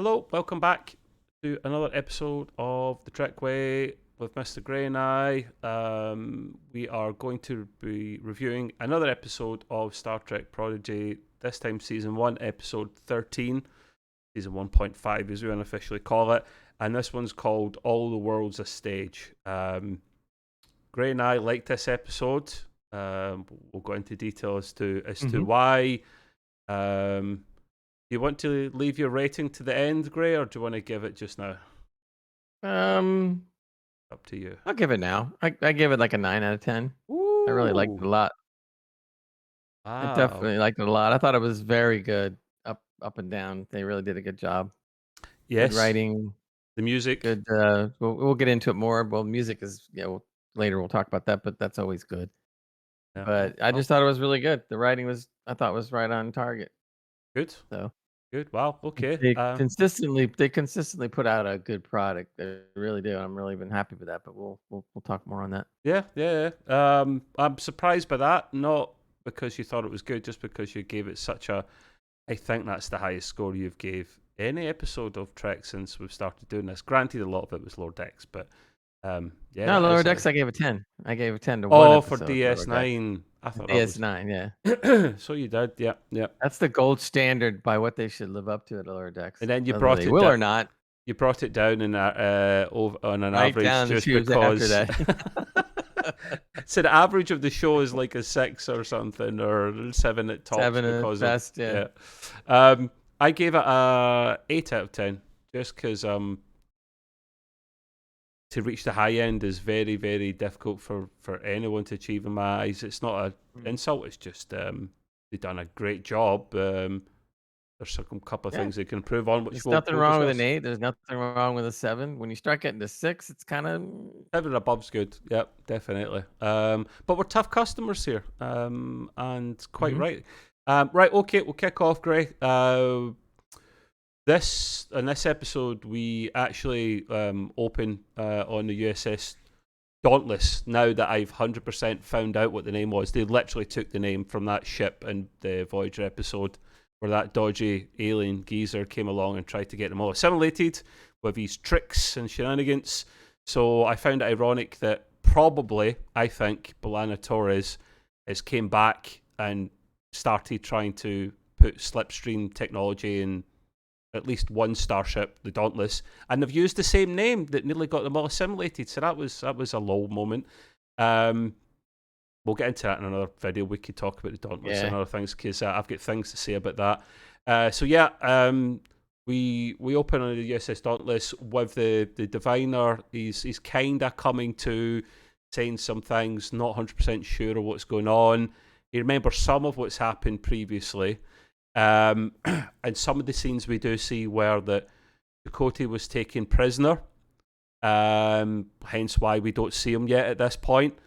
Hello, welcome back to another episode of The Trekway with Mr. Gray and I. We are going to be reviewing another episode of Star Trek Prodigy, this time Season 1, Episode 13, Season 1.5 as we unofficially call it, and this one's called All the World's a Stage. Gray and I liked this episode. We'll go into detail as to why. Do you want to leave your rating to the end, Gray, or do you want to give it just now? Um, Up to you. I'll give it now. I give it like a 9 out of 10. I really liked it a Ooh, lot. I wow. definitely liked it a lot. I thought it was very good, up and down. They really did a good job. Good Yes, writing, the music. good. We'll get into it more. Well, music is later we'll talk about that, but that's always good. Yeah, But I well, just thought it was really good. The writing I thought was right on target. good, So good. Wow, okay. they consistently put out a good product. They really do. I'm really been happy with that. But we'll talk more on that. Yeah. I'm surprised by that, not because you thought it was good, just because you gave it such a. I think that's the highest score you've gave any episode of Trek since we've started doing this. Granted, a lot of it was Lord X, but yeah, No, that Lower is Decks, I gave a 10. I gave a 10 to one Oh, for episode, Lower Decks. DS9. I thought that was. DS9, yeah. So you did, yeah, yeah. That's the gold standard by what they should live up to at Lower Decks, And then you whether brought they it will down. or not. You brought it down in on an Right average down the just tubes after because. that. So the average of the show is like a 6 or something, or 7 at tops 7 at because of best, yeah. yeah. I gave it a 8 out of 10 just because to reach the high end is very, very difficult for anyone to achieve in my eyes. It's not an insult. It's just they've done a great job. There's a couple of Yeah. things they can improve on, which There's we'll nothing wrong with an discuss. 8. There's nothing wrong with a 7. When you start getting to 6, it's kind of 7 above's good. Yep, definitely. But we're tough customers here, and quite Mhm. right. Right, okay, we'll kick off, Gray. In this episode, we actually open on the USS Dauntless. Now that I've 100% found out what the name was, they literally took the name from that ship in the Voyager episode where that dodgy alien geezer came along and tried to get them all assimilated with his tricks and shenanigans. So I found it ironic that probably, I think, B'Elanna Torres has came back and started trying to put slipstream technology in at least one starship, the Dauntless, and they've used the same name that nearly got them all assimilated. So that was a lull moment. We'll get into that in another video. We could talk about the Dauntless and yeah. other things because I've got things to say about that. We open on the USS Dauntless with the diviner. He's kind of coming to, saying some things, not 100% sure of what's going on. He remembers some of what's happened previously. And some of the scenes we do see where that Chakotay was taken prisoner, hence why we don't see him yet at this point.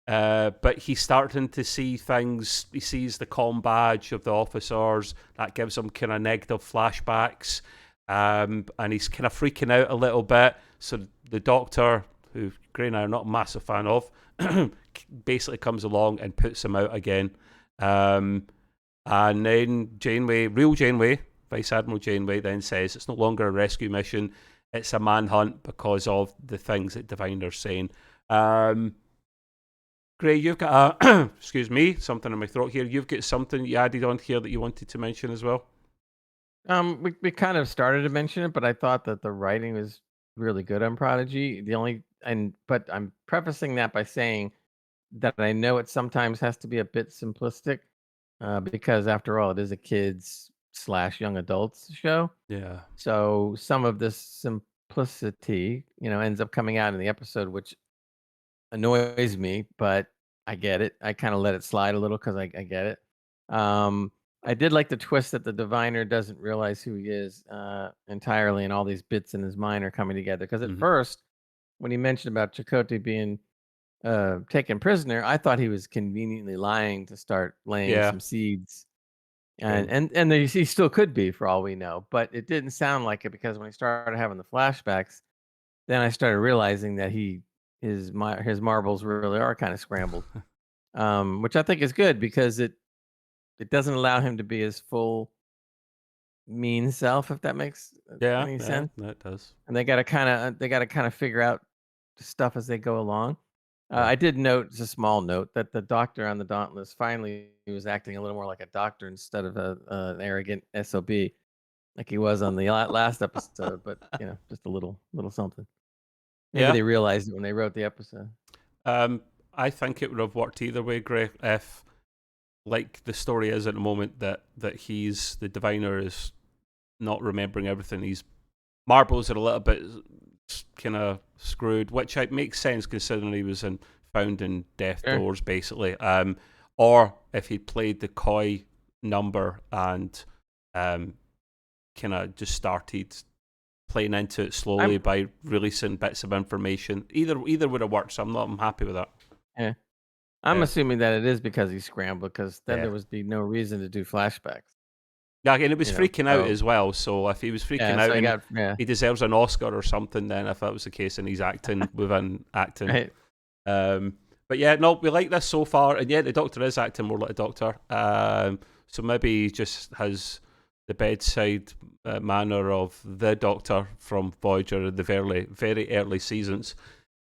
But he's starting to see things. He sees the comm badge of the officers. That gives him kind of negative flashbacks. And he's kind of freaking out a little bit. So the doctor, who Gray and I are not a massive fan of, basically comes along and puts him out again. And then real Janeway, Vice Admiral Janeway, then says it's no longer a rescue mission, it's a manhunt because of the things that Diviner's saying. Gray, you've got excuse me, something in my throat here. You've got something you added on here that you wanted to mention as well? We kind of started to mention it, but I thought that the writing was really good on Prodigy. But I'm prefacing that by saying that I know it sometimes has to be a bit simplistic, because after all, it is a kids slash young adults show. Yeah. So some of this simplicity, ends up coming out in the episode, which annoys me, but I get it. I kind of let it slide a little because I get it. Um, I did like the twist that the diviner doesn't realize who he is entirely, and all these bits in his mind are coming together. Because at Mm-hmm. first, when he mentioned about Chakotay being taken prisoner, I thought he was conveniently lying to start laying Yeah. some seeds, and Same. he still could be for all we know. But it didn't sound like it because when he started having the flashbacks, then I started realizing that his marbles really are kind of scrambled, which I think is good because it doesn't allow him to be his full mean self, if that makes Yeah, Any yeah, sense? that does. And they gotta figure out stuff as they go along. Yeah. I did note, just a small note, that the doctor on the Dauntless finally he was acting a little more like a doctor instead of an arrogant SOB like he was on the last episode. But just a little something. Maybe Yeah. they realized it when they wrote the episode. Um, I think it would have worked either way, Gray, if, like the story is at the moment, that he's the diviner is not remembering everything. His marbles are a little bit kind of screwed, which makes sense considering he was found in death Sure. doors, basically. Or if he played the coy number and kind of just started playing into it slowly I'm by releasing bits of information. Either would have worked, so I'm happy with that. yeah. I'm Yeah. assuming that it is because he scrambled, because then Yeah. there would be no reason to do flashbacks. Yeah, and it was freaking out So as well. So if he was freaking yeah, out so and yeah, he deserves an Oscar or something, then if that was the case, and he's acting within acting. right. But yeah, no, we like this so far, and yeah, the Doctor is acting more like a doctor. So maybe he just has the bedside manner of the Doctor from Voyager in the very early seasons.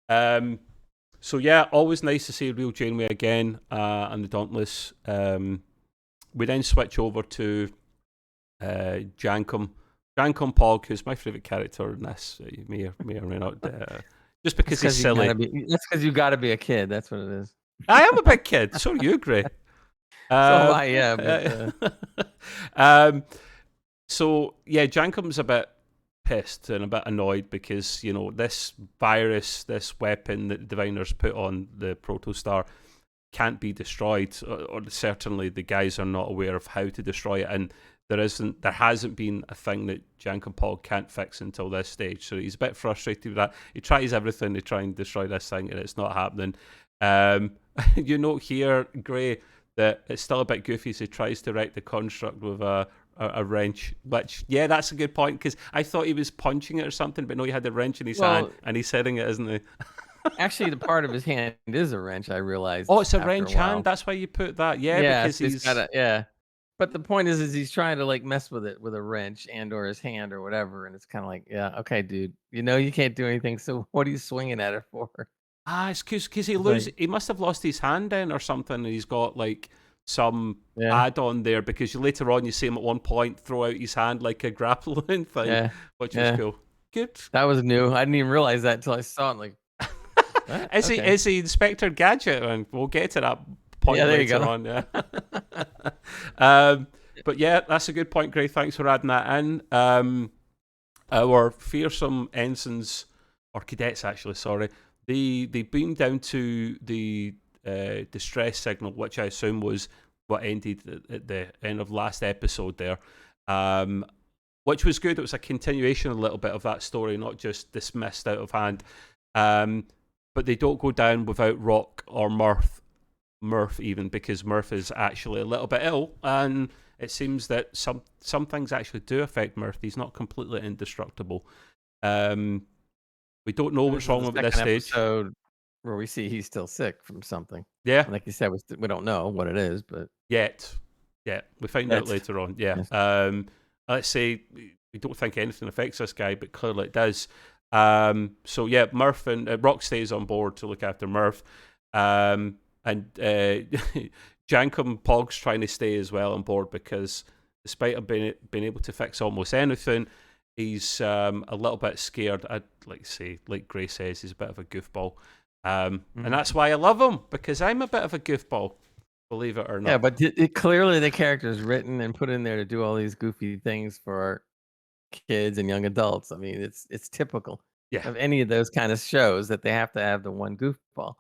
So yeah, always nice to see real Janeway again and the Dauntless. We then switch over to Jankum Pog, who's my favourite character in this. You may or may not, just because he's silly. That's because you gotta be a kid. That's what it is. I am a big kid. So are you, Gray. So am I, yeah. But So yeah, Jankum's a bit pissed and a bit annoyed because this virus, this weapon that the diviners put on the protostar can't be destroyed, or certainly the guys are not aware of how to destroy it, and there hasn't been a thing that Jankum Pog can't fix until this stage. So he's a bit frustrated with that. He tries everything to try and destroy this thing, and it's not happening. You note here, Gray, that it's still a bit goofy as he tries to wreck the construct with a wrench, which, yeah, that's a good point, because I thought he was punching it or something, but no, he had the wrench in his hand, and he's setting it, isn't he? actually, the part of his hand is a wrench, I realized. Oh, it's a after wrench while. hand? That's why you put that? Yeah, Yeah, because so he's got yeah. But the point is he's trying to mess with it with a wrench and or his hand or whatever, and it's kind of like, yeah, okay, dude, you can't do anything, so what are you swinging at it for? it's because It's he must have lost his hand then or something, and he's got some yeah, add-on there, because later on you see him at one point throw out his hand like a grappling thing, yeah, which yeah. is cool. Good. That was new. I didn't even realize that until I saw it. Like, what? Is he Inspector Gadget? And we'll get to that point Yeah, there you later go. on. But yeah, that's a good point, Gray. Thanks for adding that in. Our fearsome ensigns, or cadets actually, sorry, they beamed down to the distress signal, which I assume was what ended at the end of last episode there. Which was good. It was a continuation a little bit of that story, not just dismissed out of hand. But they don't go down without Rock or Murph even, because Murph is actually a little bit ill, and it seems that some things actually do affect Murph. He's not completely indestructible. We don't know what's wrong with this stage. Episode where we see he's still sick from something. Yeah. And like you said, we don't know what it is, but Yet. Yeah, we find out later on. Yeah. Yes. Let's say we don't think anything affects this guy, but clearly it does. So yeah, Murph and Rock stays on board to look after Murph. And Jankum Pog's trying to stay as well on board, because despite him being able to fix almost anything, he's a little bit scared. I'd like to say, like Gray says, he's a bit of a goofball. And that's why I love him, because I'm a bit of a goofball, believe it or not. Yeah, but clearly the character is written and put in there to do all these goofy things for kids and young adults. I mean, it's typical of any of those kind of shows that they have to have the one goofball.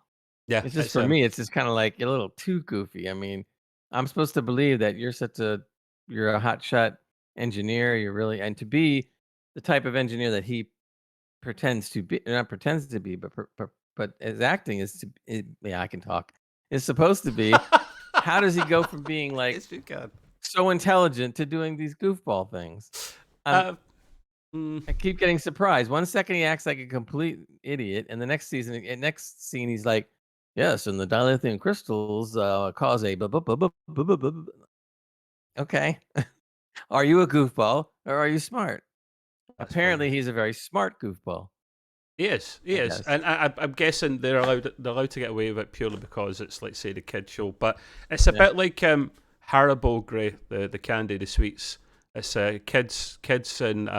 Yeah, it's just for me, it's just kind of like a little too goofy. I mean, I'm supposed to believe that you're a hotshot engineer. You're really, and to be the type of engineer that he pretends to be, not pretends to be, but his acting yeah, I can talk. Is supposed to be. How does he go from being like so intelligent to doing these goofball things? I keep getting surprised. One second he acts like a complete idiot, and the next scene he's like, "Yes, and the dilithium crystals cause a okay. Are you a goofball or are you smart?" That's funny. Apparently, he's a very smart goofball, He I is, guess. and I'm guessing they're allowed to get away with it purely because it's like say the kid show. But it's a Yeah. bit like Haribo Grey, the candy, the sweets. It's kids and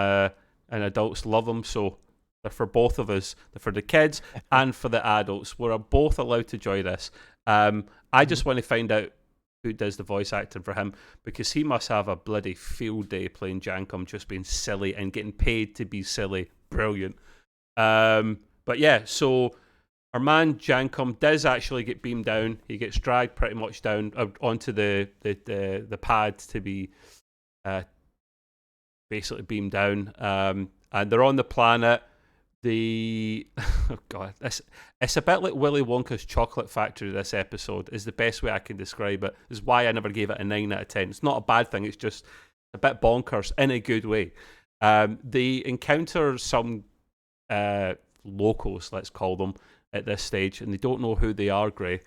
adults love them, so they're for both of us. They're for the kids and for the adults. We're both allowed to enjoy this. I Mhm. just want to find out who does the voice acting for him because he must have a bloody field day playing Jankum, just being silly and getting paid to be silly. Brilliant. But yeah, so our man Jankum does actually get beamed down. He gets dragged pretty much down onto the pad to be uh, basically beamed down. And they're on the planet. The oh god, it's a bit like Willy Wonka's chocolate factory. This episode is the best way I can describe it. Is why I never gave it a 9 out of 10. It's not a bad thing. It's just a bit bonkers in a good way. They encounter some locals, let's call them, at this stage, and they don't know who they are, Gray.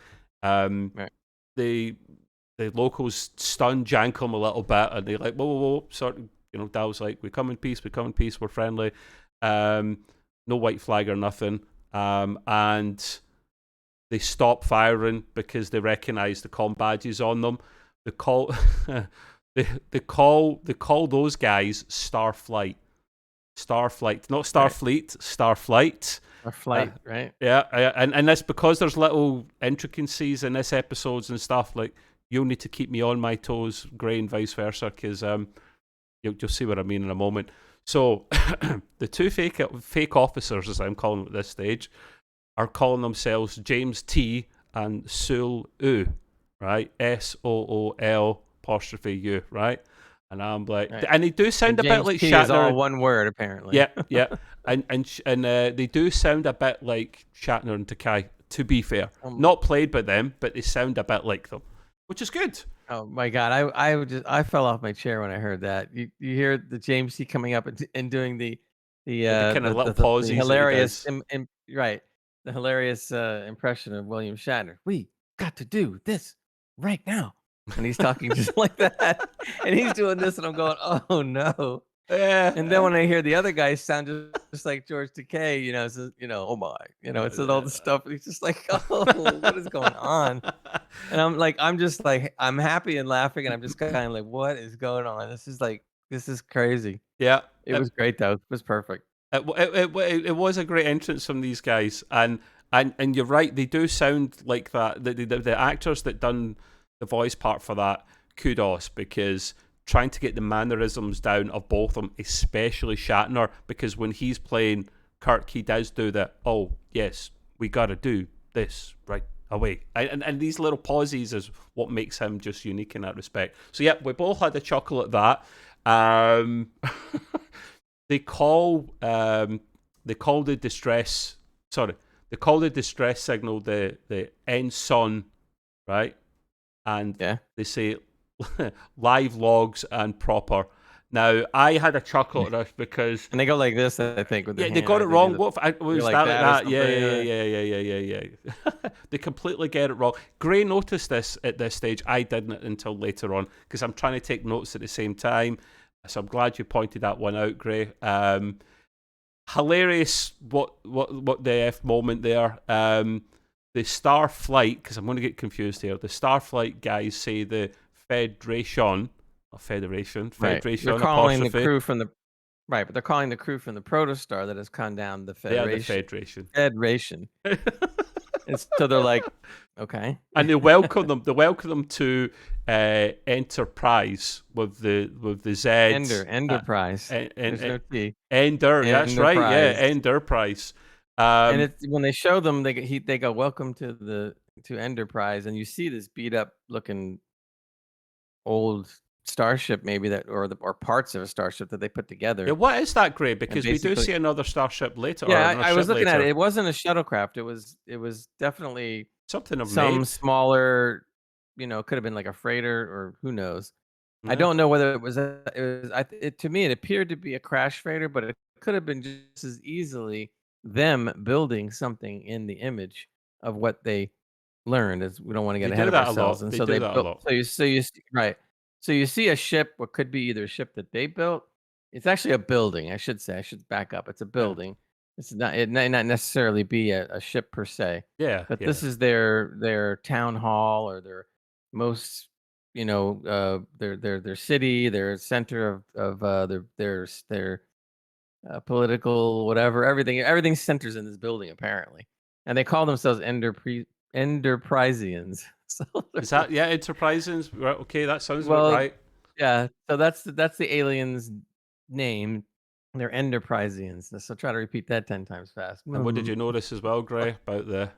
Right. The locals stun Jankum a little bit, and they're like, whoa, whoa, whoa, sort of, Dal's like, we come in peace, we're friendly. No white flag or nothing. And they stop firing because they recognise the comm badges on them. They call they call those guys Starflight. Starflight, not Right. Starfleet, Starflight. Or Uh, flight, right? yeah, and that's because there's little intricacies in this episodes and stuff. Like you'll need to keep me on my toes, Gray, and vice versa, because you'll see what I mean in a moment. So the two fake officers, as I'm calling them at this stage, are calling themselves James T and Sool U, right? SOOL', right? And I'm like, Right. and they do And sound a bit James like T is all Shatner. one word, apparently. Yeah, yeah, and they do sound a bit like Shatner and Takai. To be fair, Um, not played by them, but they sound a bit like them, which is good. oh my God, I fell off my chair when I heard that. You hear the James T coming up and doing the With the uh kind of the little the, the, the pauses that he hilarious does. right, the hilarious impression of William Shatner. We got to do this right now, and he's talking just like that, and he's doing this, and I'm going, oh no. And then Yeah. when I hear the other guys sound just like George Takei, oh my, it says all the stuff. He's just like, oh, what is going on? And I'm just like, I'm happy and laughing, and I'm just kind of like, what is going on? This is crazy. Yeah. It was great though. It was perfect. It was a great entrance from these guys, and you're right, they do sound like that. The actors that done the voice part for that, kudos, because trying to get the mannerisms down of both of them, especially Shatner, because when he's playing Kirk, he does do that. Oh yes, we got to do this right away, and these little pauses is what makes him just unique in that respect. So yeah, we both had a chuckle at that. Um, they call they call the distress sorry they call the distress signal the end son, right? And Yeah. they say live logs and proper. Now I had a chuckle at this because And they go like this, I think, with their yeah, they hand, got it right? They do wrong. the What if I you're was like that like that or that? Yeah, something. yeah, Yeah. yeah, yeah, yeah, yeah, yeah, yeah. They completely get it wrong. Gray noticed this at this stage. I didn't until later on because I'm trying to take notes at the same time. So I'm glad you pointed that one out, Gray. Hilarious! What the f moment there? The Starflight, because I'm going to get confused here. The Starflight guys say the Federation, or Federation, Right. They're Federation calling the apostrophe. crew from the right, but they're calling the crew from the Protostar that has come down the They are the Federation. Federation. Federation. And so they're like, okay. And they welcome them. They welcome them to Enterprise with the Z. Enderprise. There's no T. Ender. That's right. Yeah, Enterprise. Enterprise. And it's when they show them, they go, "Welcome to Enterprise," and you see this beat up looking old starship, maybe or parts of a starship that they put Yeah, together, what is that, Gray? and Because we do basically, see another starship later, or yeah, another I was ship looking at it. later. It wasn't a shuttlecraft. It was definitely Something I've some made. smaller, could have been like a freighter or who knows. I Yeah. don't know whether to me, it appeared to be a crash freighter, but it could have been just as easily them building something in the image of what they learned, as we don't want to They get ahead do of that a ourselves. lot. And They so do they that a built, lot. so you see right. So you see a ship, what could be either a ship that they built It's actually a building, I should say. I should back up. It's a Yeah, building. It's not. It may not necessarily be a ship per se, yeah, but yeah. this is their town hall or their most, their city, their center of their political whatever. Everything centers in this building apparently, and they call themselves Enderprisians. So Is that yeah? Enterprising? Right, okay, that sounds about well, right. yeah. So that's the aliens' name. They're Enderprisians. So try to repeat that 10 times fast. And what did you notice as well, Gray, about the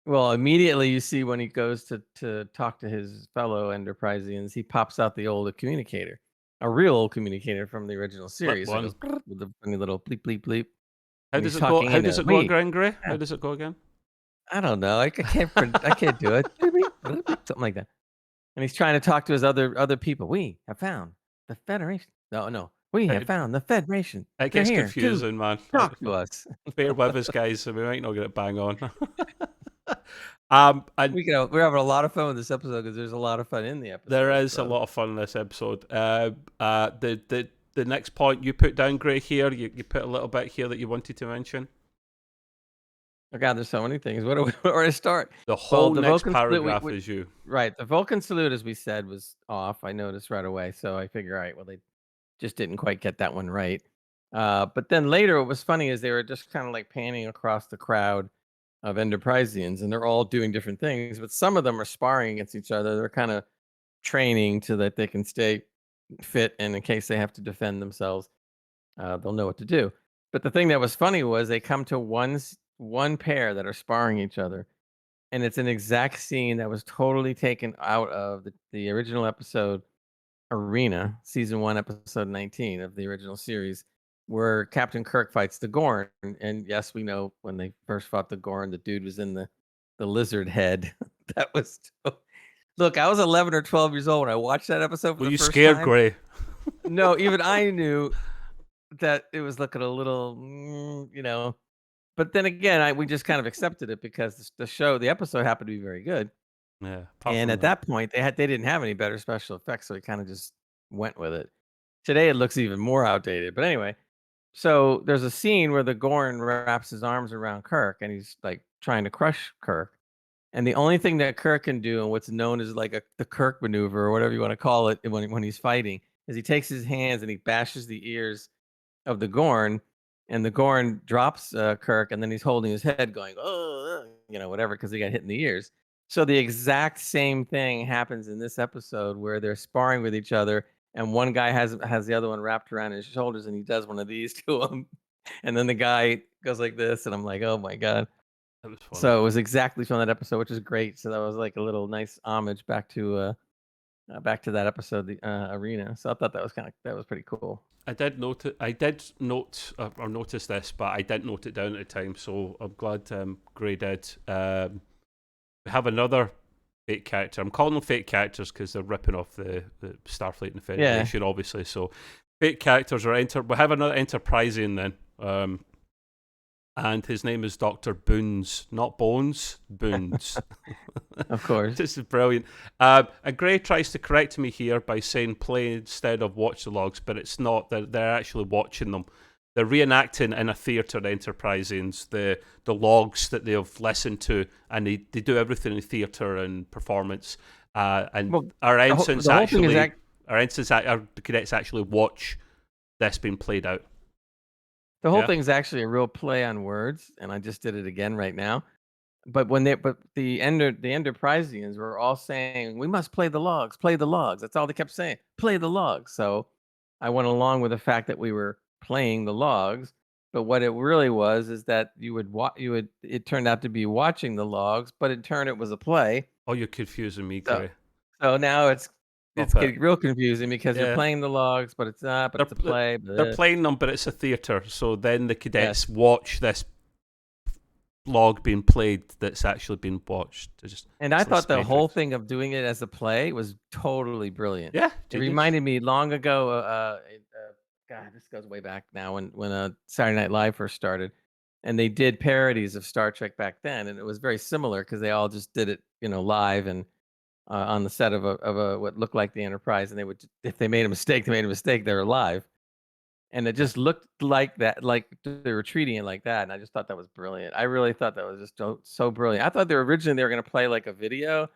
Well, immediately you see when he goes to talk to his fellow Enterprisians, he pops out the old communicator, a real old communicator from the original flip series. So it goes one? with the funny little bleep bleep bleep, How and does he's it go? talking How in does a it go we. again, Gray? Yeah, How does it go again? I don't know. I can't do it. Bleep, bleep, bleep, bleep, something like that. And he's trying to talk to his other people. We have found the Federation. No, no. We have It, found the Federation. it They're gets here to confusing, man. talk to us. Bear with us, guys. So we might not get it bang on. And We're having a lot of fun with this episode because there's a lot of fun in the there episode. is a So lot of fun in this episode. The next point you put down, Gray, here, you put a little bit here that you wanted to mention. oh god, there's so many things. Where to start? The Well, whole the next Vulcan salute. paragraph is you. Right, the Vulcan salute, as we said, was off. I noticed right away. So I figure, all right, well, they just didn't quite get that one right. But then later, what was funny is they were just kind of like panning across the crowd of Enterprisians, and they're all doing different things. But some of them are sparring against each other. They're kind of training so that they can stay fit, and in case they have to defend themselves, they'll know what to do. But the thing that was funny was they come to one pair that are sparring each other, and it's an exact scene that was totally taken out of the original episode Arena, season 1, episode 19 of the original series, where Captain Kirk fights the Gorn. And yes, we know when they first fought the Gorn, the dude was in the lizard head. That was look, I was 11 or 12 years old when I watched that episode for Were the you first scared, time. Gray? No, even I knew that it was looking a little, But then again, we just kind of accepted it because the episode happened to be very good. Yeah. Apart And from at that, that point, they didn't have any better special effects, so we kind of just went with it. Today, it looks even more outdated. But anyway, so there's a scene where the Gorn wraps his arms around Kirk, and he's like trying to crush Kirk. And the only thing that Kirk can do, and what's known as like the Kirk maneuver or whatever you want to call it, when he's fighting, is he takes his hands and he bashes the ears of the Gorn, and the Gorn drops Kirk, and then he's holding his head, going, "Oh, whatever," because he got hit in the ears. So the exact same thing happens in this episode where they're sparring with each other, and one guy has the other one wrapped around his shoulders, and he does one of these to him, and then the guy goes like this, and I'm like, "Oh my god!" it was funny. So it was exactly from that episode, which is great. So that was like a little nice homage back to that episode, the arena. So I thought that was pretty cool. I did note or notice this, but I didn't note it down at the time. So I'm glad Gray did. We have another fake character. I'm calling them fake characters because they're ripping off the Starfleet and the Yeah. Federation, obviously. So fake characters are we have another Enterprising then. And his name is Dr. Boons, not Bones, Boons. Of course. This is brilliant. And Gray tries to correct me here by saying play instead of watch the logs, but it's not. They're actually watching them. They're reenacting in a theatre Enterprisings the logs that they've listened to, and they do everything in theatre and performance. And Well, our the ensigns whole thing is actually, our cadets actually watch this being played out. the whole Yeah. thing's actually a real play on words, and I just did it again right now. But the Enterprisians were all saying, "We must play the logs, play the logs." That's all they kept saying, "Play the logs." So I went along with the fact that we were playing the logs. But what it really was is that it turned out to be watching the logs, but in turn it was a play. Oh, you're confusing me, So Gray. so now it's Stop it. getting real confusing because you're Yeah. playing the logs, but it's not, but They're it's a play. they're Bleh. playing them, but it's a theatre. So then the Yes. cadets watch this log being played that's actually being watched. And I It's like thought the whole Matrix. thing of doing it as a play was totally brilliant. Yeah, It genius. reminded me long ago. God, this goes way back now when Saturday Night Live first started, and they did parodies of Star Trek back then, and it was very similar because they all just did it, live and on the set of a what looked like the Enterprise, and they would if they made a mistake, they made a mistake. They were live. and it just looked like that, like they were treating it like that, and I just thought that was brilliant. I really thought that was just so brilliant. I thought they were originally going to play like a video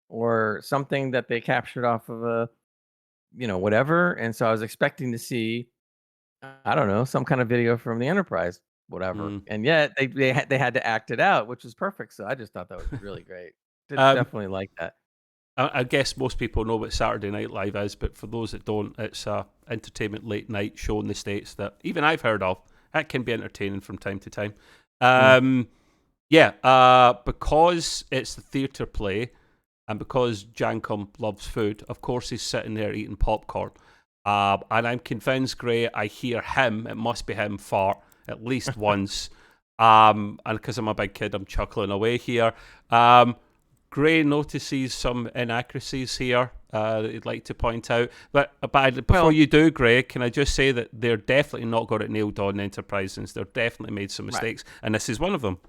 or something that they captured off of a, whatever, and so I was expecting to see, I don't know, some kind of video from the Enterprise, whatever, Mm. and yet they had to act it out, which was perfect. So I just thought that was really great. Did Um, definitely like that. I guess most people know what Saturday Night Live is, but for those that don't, it's a entertainment late night show in the States that even I've heard of. It can be entertaining from time to time. Mm. Yeah, because it's the theatre play, and because Jankum loves food, of course he's sitting there eating popcorn. And I'm convinced, Gray, I hear him, it must be him, fart at least once. And because I'm a big kid, I'm chuckling away here. Gray notices some inaccuracies here that he'd like to point out. But before Well, you do, Gray, can I just say that they're definitely not got it nailed on Enterprises. They're definitely made some right. mistakes, and this is one of them.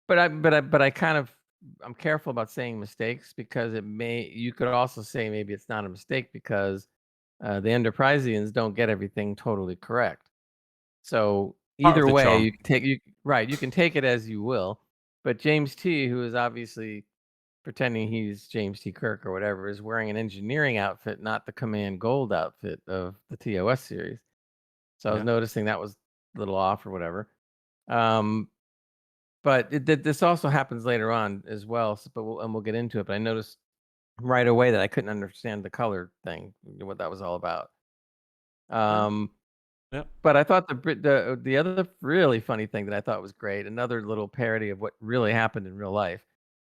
But I kind of, I'm careful about saying mistakes because you could also say maybe it's not a mistake because the Enterprisians don't get everything totally correct. So Part of either the way, charm. you can take it as you will. But James T, who is obviously pretending he's James T. Kirk or whatever, is wearing an engineering outfit, not the Command Gold outfit of the TOS series. So I was Yeah. noticing that was a little off or whatever. Um, but this also happens later on as well. So, we'll get into it. But I noticed right away that I couldn't understand the color thing, what that was all about. Yeah. Um, Yeah. but I thought the other really funny thing that I thought was great, another little parody of what really happened in real life.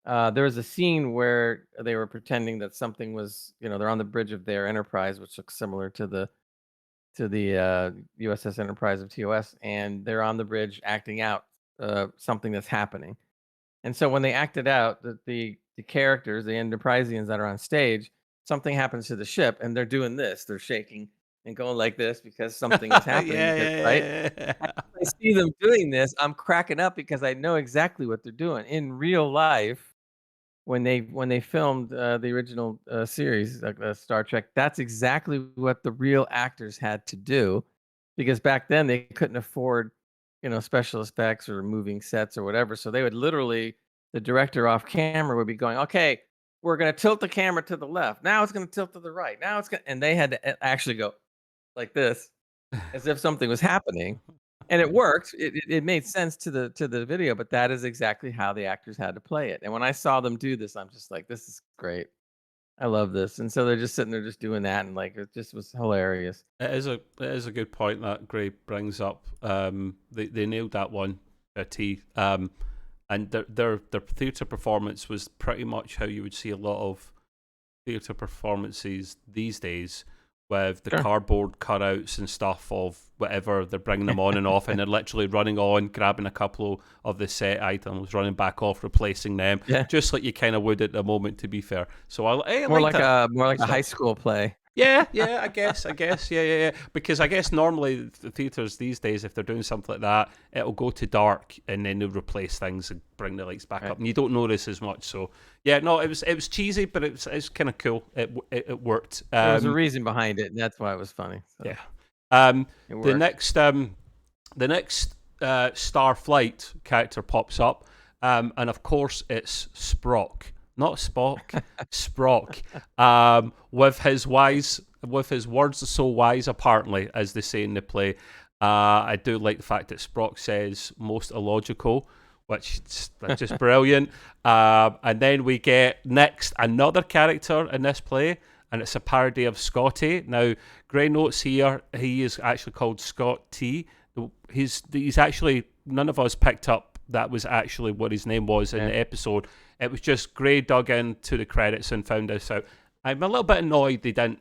There was a scene where they were pretending that something was, they're on the bridge of their Enterprise, which looks similar to the USS Enterprise of TOS, and they're on the bridge acting out something that's happening. And so when they acted out, the characters, the Enterprisians that are on stage, something happens to the ship, and they're doing this. They're shaking and going like this because something is yeah, happening. Because right, yeah. I see them doing this, I'm cracking up because I know exactly what they're doing in real life. When they filmed the original series, like Star Trek, that's exactly what the real actors had to do, because back then they couldn't afford, special effects or moving sets or whatever. So they would literally, the director off camera would be going, "Okay, we're gonna tilt the camera to the left. Now it's gonna tilt to the right. Now it's gonna," and they had to actually go like this as if something was happening, and it worked. It made sense to the video, but that is exactly how the actors had to play it. And when I saw them do this, I'm just like, "This is great. I love this." And so they're just sitting there just doing that, and like it just was hilarious. It is a good point that Gray brings up. They nailed that one a T. And their theatre performance was pretty much how you would see a lot of theatre performances these days, with the Sure. cardboard cutouts and stuff of whatever they're bringing them on and off, and they're literally running on, grabbing a couple of the set items, running back off, replacing them, Yeah, just like you kind of would at the moment. To be fair, so I more like like that. a So, high school play. yeah, I guess, yeah. Because I guess normally the theaters these days, if they're doing something like that, it'll go to dark and then they'll replace things and bring the lights back up, Right. and you don't notice as much. So yeah, no, it was cheesy, but it's kind of cool. It worked. There was a reason behind it, and that's why it was funny. So Yeah. Um, it the worked. next Starflight character pops up, and of course it's Sprock, not Spock, Sprock, with his words so wise, apparently, as they say in the play. I do like the fact that Sprock says most illogical, which is just brilliant. And then we get next another character in this play, and it's a parody of Scotty. Now, Gray notes here, he is actually called Scott T. He's actually, none of us picked up that was actually what his name was in Yeah. the episode. It was just Gray dug into the credits and found this out. I'm a little bit annoyed they didn't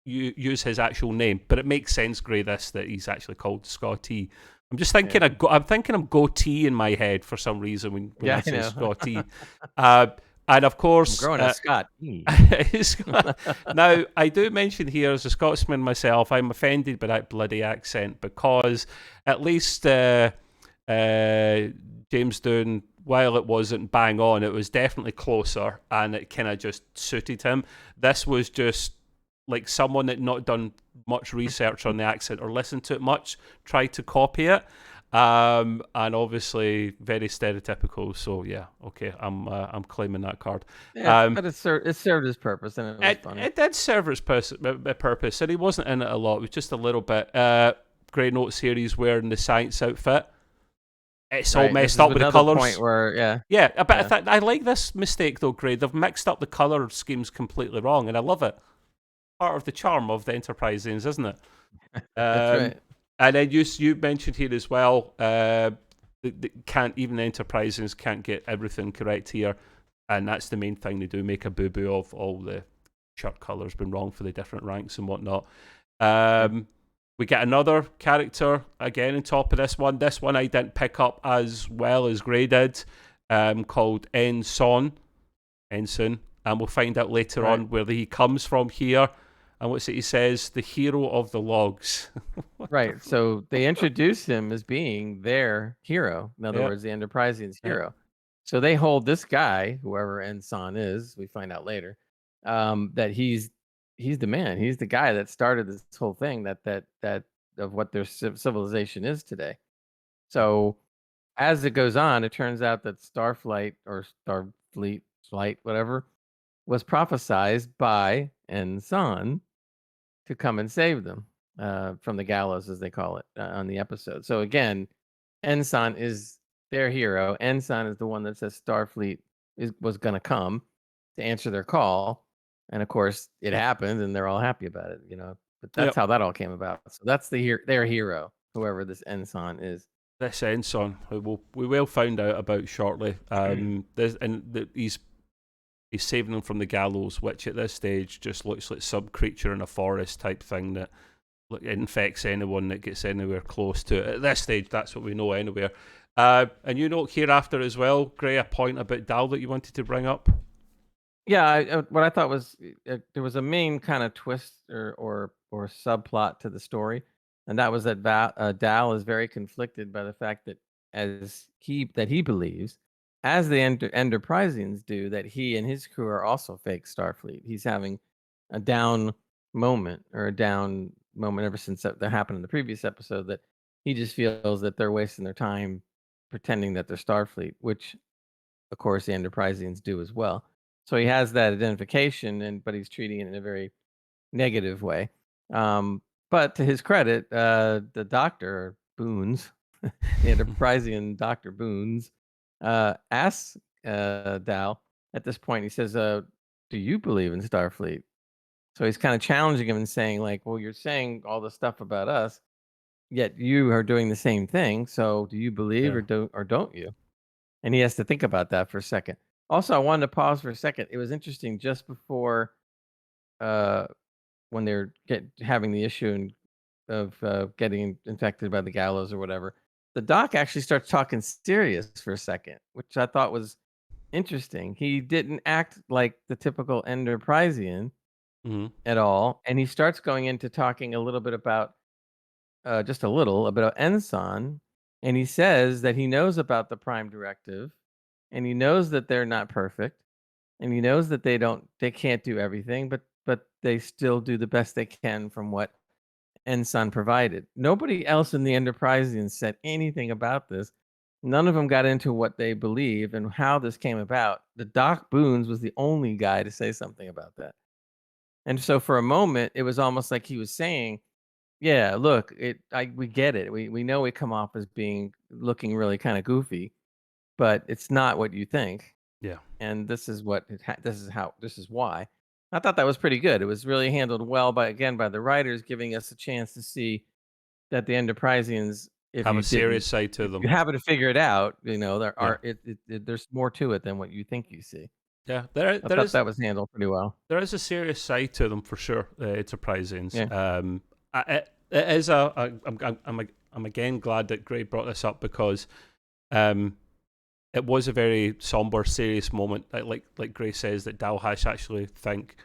use his actual name, but it makes sense, Gray, that he's actually called Scotty. I'm just thinking, Yeah. I'm thinking of goatee in my head for some reason when I Yeah, I say know. Scotty. And of I'm course, growing a Scott. now I do mention here, as a Scotsman myself, I'm offended by that bloody accent, because at least James Doohan, while it wasn't bang on, it was definitely closer, and it kind of just suited him. This was just like someone that not done much research on the accent or listened to it much, tried to copy it. And obviously very stereotypical. So yeah, okay, I'm claiming that card. But it served its purpose, and it was funny. It did serve its purpose, and he wasn't in it a lot. It was just a little bit. Grey Note series wearing the science outfit. It's all messed up with the colours. Point where, but I like this mistake though, Grey. They've mixed up the colour schemes completely wrong, and I love it. Part of the charm of the Enterprisings, isn't it? That's right. And then you mentioned here as well, the Enterprisings can't get everything correct here, and that's the main thing they do, make a boo-boo of all the shirt colours being wrong for the different ranks and whatnot. We get another character again on top of this one. This one I didn't pick up as well as Grey did, called Ensign, and we'll find out later on where he comes from here. And what's it he says? The hero of the logs. Right. So they introduce him as being their hero. In other words, the Enterprisians' hero. So they hold this guy, whoever Ensign is, we find out later, that he's the man. He's the guy that started this whole thing that of what their civilization is today. So as it goes on, it turns out that Starflight or Starfleet, flight, whatever, was prophesized by Ensign to come and save them from the gallows, as they call it on the episode. So again, Ensign is their hero. Ensign is the one that says Starfleet was going to come to answer their call. And of course, it happened, and they're all happy about it, But that's how that all came about. So that's their hero, whoever this Ensign is. This Ensign, we will find out about shortly. He's saving them from the gallows, which at this stage just looks like some creature in a forest type thing that infects anyone that gets anywhere close to it. At this stage, that's what we know anywhere. And hereafter as well, Grey, a point about Dal that you wanted to bring up? Yeah, what I thought was there was a main kind of twist or subplot to the story, and that was that Dal is very conflicted by the fact that he believes, as the Enterprisians do, that he and his crew are also fake Starfleet. He's having a down moment ever since that happened in the previous episode, that he just feels that they're wasting their time pretending that they're Starfleet, which, of course, the Enterprisians do as well. So he has that identification, but he's treating it in a very negative way. But to his credit, the Dr. Boons, the Enterprisian Dr. Boons, asks Dal at this point, he says, do you believe in Starfleet? So he's kind of challenging him and saying, like, well, you're saying all the stuff about us, yet you are doing the same thing. So do you believe or don't you? And he has to think about that for a second. Also, I wanted to pause for a second. It was interesting just before when they're having the issue of getting infected by the gallows or whatever. The Doc actually starts talking serious for a second, which I thought was interesting. He didn't act like the typical Enterprisian at all. And he starts going into talking a little bit about, just a little, about Ensign. And he says that he knows about the Prime Directive, and he knows that they're not perfect, and he knows that they can't do everything, but they still do the best they can from what Ensign provided. Nobody else in the Enterprisians said anything about this. None of them got into what they believe and how this came about. The Doc Boons was the only guy to say something about that. And so for a moment, it was almost like he was saying, yeah, look, we get it. We know we come off as looking really kind of goofy, but it's not what you think. Yeah. And this is this is why. I thought that was pretty good. It was really handled well by the writers, giving us a chance to see that the Enterprisians have a serious side to them. You happen to figure it out, there's more to it than what you think you see. Yeah, I thought that was handled pretty well. There is a serious side to them for sure. Enterprisings. Yeah. It is I'm again glad that Grey brought this up, because it was a very somber, serious moment. Like Grey says, that Dalhash actually think,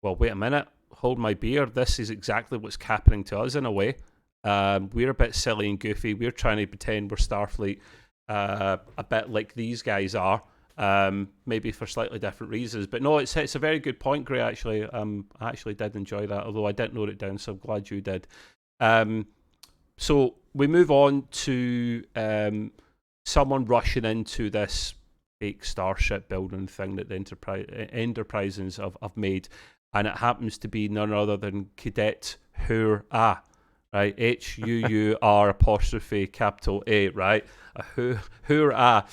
well, wait a minute, hold my beer. This is exactly what's happening to us in a way. We're a bit silly and goofy. We're trying to pretend we're Starfleet, a bit like these guys are. maybe for slightly different reasons. But no, it's a very good point, Gray. Actually, I actually did enjoy that, although I didn't note it down, so I'm glad you did. So we move on to someone rushing into this fake starship building thing that the Enderprisians have made, and it happens to be none other than Cadet Hur-A, right? H-U-U-R apostrophe capital A, right? Hur-A.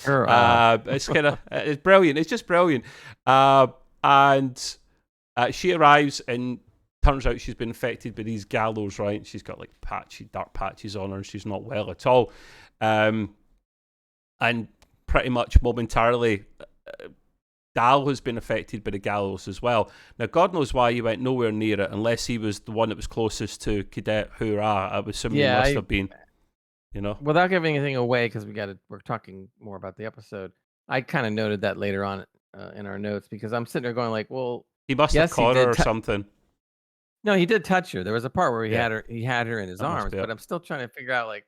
It's kind of, it's brilliant. It's just brilliant. And she arrives and turns out she's been infected by these gallows, right? She's got like dark patches on her, and she's not well at all. And pretty much momentarily, Dal has been affected by the gallows as well. Now, God knows why he went nowhere near it, unless he was the one that was closest to Cadet Hurrah. I would assume he must have been, you know. Without giving anything away, because we're talking more about the episode. I kind of noted that later on in our notes, because I'm sitting there going like, well, he must have caught her or something. No, he did touch her. There was a part where he had her in his arms, but I'm still trying to figure out, like,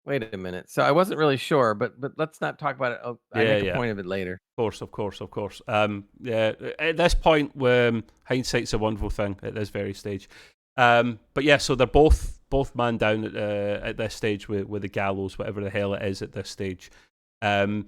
wait a minute. So I wasn't really sure, but let's not talk about it. I make a point of it later. Of course. At this point, hindsight's a wonderful thing at this very stage. But yeah, so they're both man down at this stage with the gallows, whatever the hell it is at this stage. The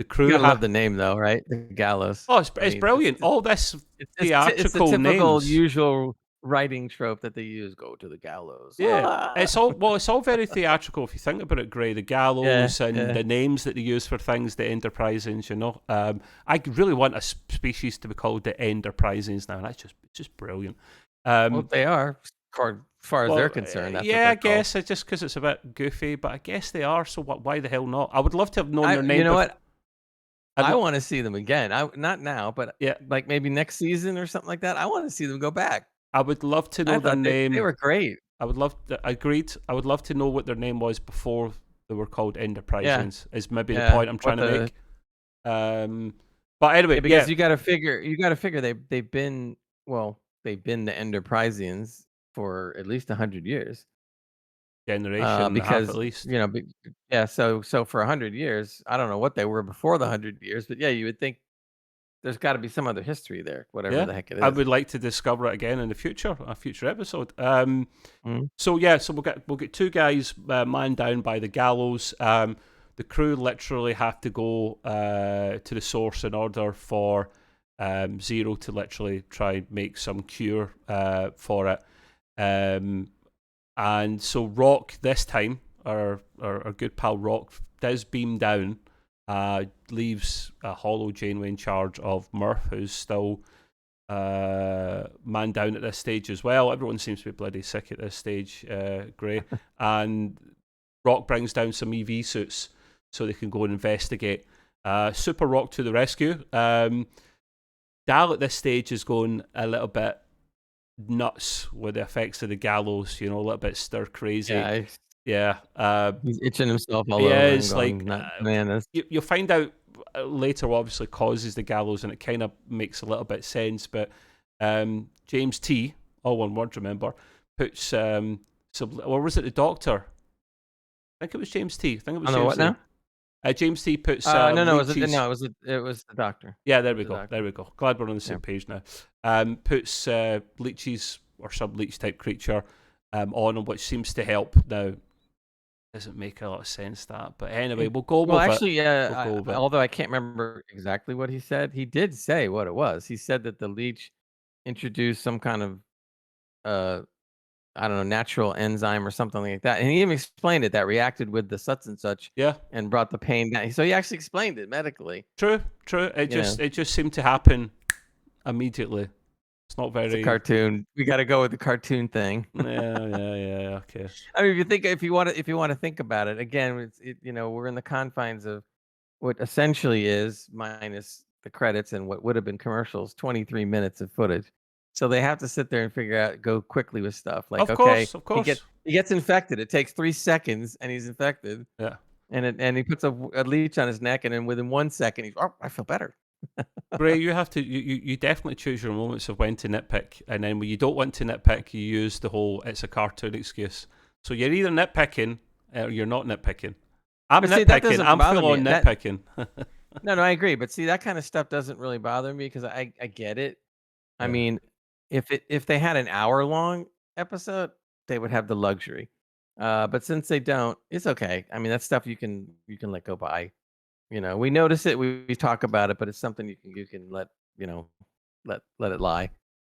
crew love the name though, right? The gallows. Oh, it's brilliant. All this theatrical it's a typical names. Usual writing trope that they use. Go to the gallows. Yeah, it's all very theatrical if you think about it, Gray. The gallows and the names that they use for things, the Enderprisians, you know. I really want a species to be called the Enderprisians now, and that's just brilliant. Well, they are, as far as they're concerned. That's I guess it's just because it's a bit goofy, but I guess they are. So why the hell not? I would love to have known their name. You know what? I want to see them again. Not now, but like maybe next season or something like that. I want to see them go back. I would love to know their name. They were great. Agreed. I would love to know what their name was before they were called Enderprisians. Is maybe the point I'm trying to make. But anyway, because you got to figure they've been the Enderprisians for at least 100 years. Generation because at least, you know, so for 100 years, I don't know what they were before the 100 years, but you would think there's got to be some other history there, whatever the heck it is. I would like to discover it again in the future, a future episode. So we'll get two guys man down by the gallows. The crew literally have to go to the source in order for Zero to literally try and make some cure for it. And so Rock this time, our good pal Rock, does beam down, leaves a hollow Janeway in charge of Murph, who's still man down at this stage as well. Everyone seems to be bloody sick at this stage, Gray. And Rock brings down some EV suits so they can go and investigate. Super Rock to the rescue. Dal at this stage is going a little bit nuts with the effects of the gallows, you know, a little bit stir crazy. He's itching himself all over. Is like you'll find out later what obviously causes the gallows, and it kind of makes a little bit sense. But James T, all one word, remember, puts or was it the Doctor? I think it was James T. I think it was James what T. now? James T puts it was the Doctor. Yeah, there we go. Glad we're on the same page now. Puts leeches or some leech type creature on, which seems to help. Now, doesn't make a lot of sense that, but anyway, we'll go with it. Although I can't remember exactly what he said, he did say what it was. He said that the leech introduced some kind of I don't know, natural enzyme or something like that. And he even explained it, that reacted with the such and such and brought the pain down. So he actually explained it medically. True. It just seemed to happen immediately. It's not very... It's a cartoon. We got to go with the cartoon thing. Yeah, okay. I mean, if you want to think about it, again, we're in the confines of what essentially is, minus the credits and what would have been commercials, 23 minutes of footage. So they have to sit there and go quickly with stuff. Like, of course. He gets infected. It takes 3 seconds, and he's infected. Yeah. And he puts a leech on his neck, and then within 1 second, I feel better. Bray, you have to. You definitely choose your moments of when to nitpick, and then when you don't want to nitpick, you use the whole "it's a cartoon" excuse. So you're either nitpicking or you're not nitpicking. I'm nitpicking. I'm full on nitpicking. No, I agree. But see, that kind of stuff doesn't really bother me because I get it. I Yeah. mean, if they had an hour long episode, they would have the luxury. But since they don't, it's okay. I mean, that's stuff you can let go by. We notice it, we talk about it, but it's something you can let let it lie.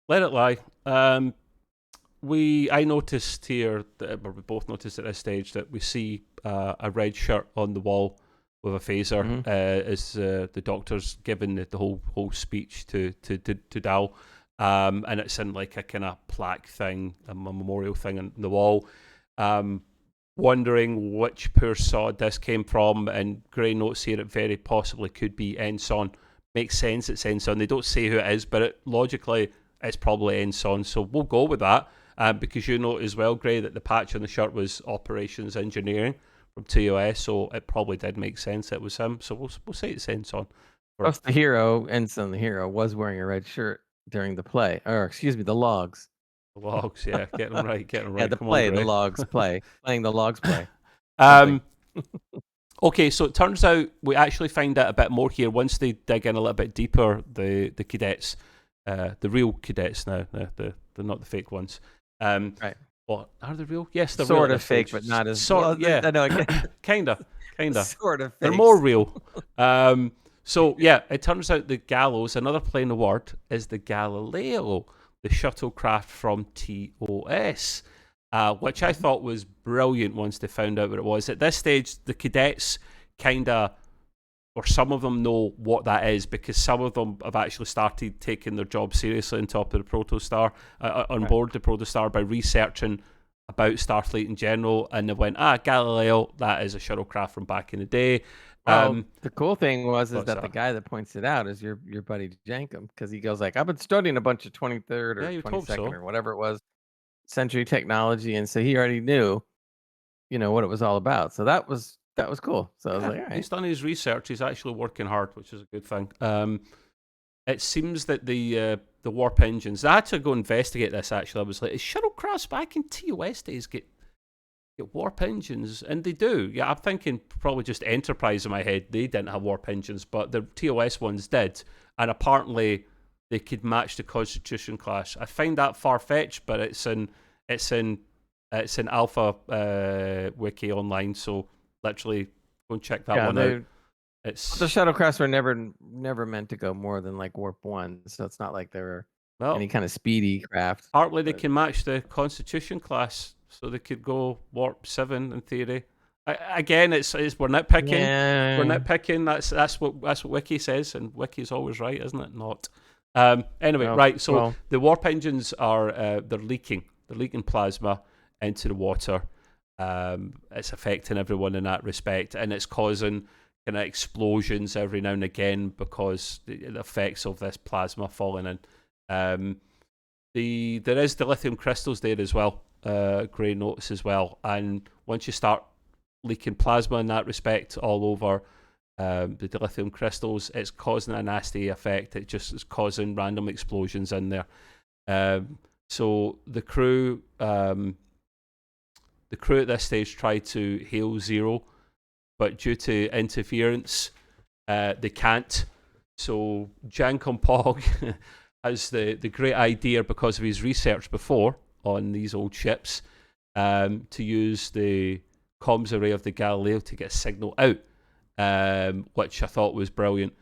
Let it lie. I noticed here, or we both noticed at this stage, that we see a red shirt on the wall with a phaser Hmm. as the doctor's giving the whole speech to Dal, and it's in like a kind of plaque thing, a memorial thing on the wall. Um, Wondering which poor sod this came from, and Gray notes here it very possibly could be Enson. Makes sense, it's Enson. They don't say who it is, but logically it's probably Enson, so we'll go with that. Because you note as well, Gray, that the patch on the shirt was Operations Engineering from TOS, so it probably did make sense it was him. So we'll say it's Enson. Plus, the hero, Ensign, the hero, was wearing a red shirt during the play, or excuse me, the logs. The logs, yeah, get them right, get them Yeah, right. the Come on, play, the Gray. logs play, playing the logs play, something. um, Okay, so it turns out we actually find out a bit more here once they dig in a little bit deeper. The cadets, the real cadets now, they're not the fake ones. Right. Well, are they real? Yes, they're real at Sort of this fake, stage. but not as Sort, well. yeah, I know. Again, kinda. sort of They're fake. more real. So yeah, it turns out the Gallows, another play in the word, is the Galileo, the shuttlecraft from TOS. Which I thought was brilliant once they found out what it was. At this stage, the cadets kind of, or some of them know what that is because some of them have actually started taking their job seriously on top of the Protostar, on Right. board the Protostar by researching about Starfleet in general, and they went, Galileo, that is a shuttlecraft from back in the day. Well, the cool thing is What's that the that? guy that points it out is your buddy Jankum, because he goes like, I've been studying a bunch of 23rd Yeah, or you'd hope 22nd so. or whatever it was century technology, and so he already knew, what it was all about. So that was cool. So I was Yeah, like, all he's right. done his research. He's actually working hard, which is a good thing. It seems that the warp engines. I had to go investigate this. Actually, I was like, is shuttlecrafts back in TOS days get warp engines? And they do. Yeah, I'm thinking probably just Enterprise in my head. They didn't have warp engines, but the TOS ones did, and apparently they could match the Constitution class. I find that far fetched, but it's in Alpha Wiki online. So literally go and check that Yeah, one out. the It's shuttlecrafts were never meant to go more than like warp 1, so it's not like they were well, any kind of speedy craft. partly they But can match the Constitution class, so they could go warp 7 in theory. Again, it's we're nitpicking. We're yeah, nitpicking. That's what Wiki says, and Wiki's always right, isn't it? Not. Anyway, well, right. So well, the warp engines are they're leaking. They're leaking plasma into the water. It's affecting everyone in that respect, and it's causing kind of explosions every now and again because the effects of this plasma falling in. There is the lithium crystals there as well. Gray notes as well, and once you start leaking plasma in that respect all over the dilithium crystals, it's causing a nasty effect. It just is causing random explosions in there. So the crew at this stage tried to hail Zero, but due to interference, they can't. So Jankom Pog has the great idea because of his research before on these old ships to use the comms array of the Galileo to get a signal out, which I thought was brilliant.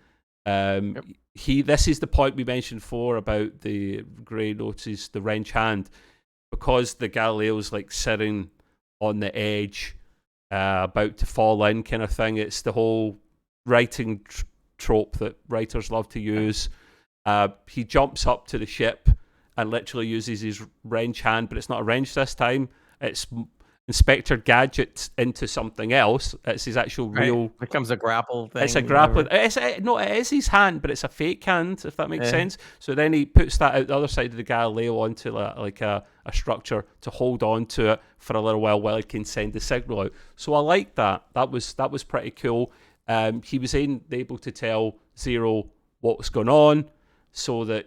yep. This is the point we mentioned before about the Gray notices the wrench hand, because the Galileo's like sitting on the edge, about to fall in kind of thing. It's the whole writing trope that writers love to use. He jumps up to the ship and literally uses his wrench hand, but it's not a wrench this time. It's Inspector Gadget into something else. It's his actual Right. real. Becomes a grapple thing. It's a Whatever. grappling. It is his hand, but it's a fake hand, if that makes Yeah. sense. So then he puts that out the other side of the Galileo onto like a structure to hold on to it for a little while he can send the signal out. So I like that. That was pretty cool. He was able to tell Zero what's going on, so that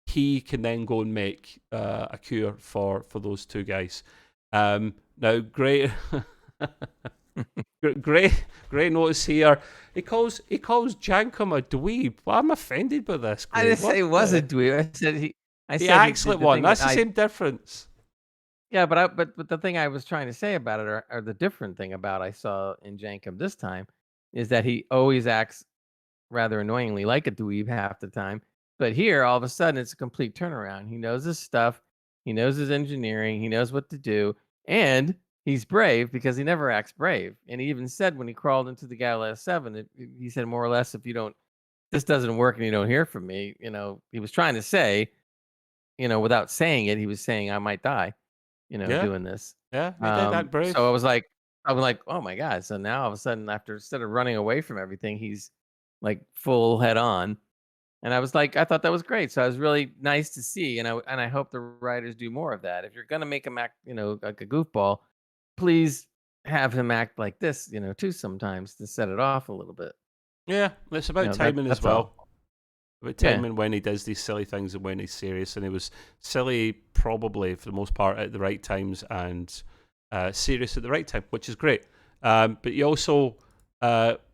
he can then go and make a cure for those two guys. Now, great. Gray notice here. He calls Jankum a dweeb. Well, I'm offended by this, I Gray. didn't say What it was a the? dweeb. I said he. I The said he accent did the one. thing that That's the I. same difference. Yeah, but the thing I was trying to say about it, or the different thing about I saw in Jankum this time, is that he always acts rather annoyingly like a dweeb half the time. But here, all of a sudden, it's a complete turnaround. He knows his stuff. He knows his engineering. He knows what to do, and he's brave because he never acts brave. And he even said when he crawled into the Galileo 7, he said more or less, if you don't, this doesn't work, and you don't hear from me, he was trying to say, without saying it, he was saying I might die, Yeah, doing this. yeah, he did act So brave. I was like, oh my god. So now all of a sudden, instead of running away from everything, he's like full head on. And I was like, I thought that was great. So I was really nice to see, and I hope the writers do more of that. If you're gonna make him act, like a goofball, please have him act like this, too, sometimes to set it off a little bit. Yeah, it's about timing as That's all. well. About Yeah. timing when he does these silly things and when he's serious. And he was silly probably for the most part at the right times and serious at the right time, which is great. But you also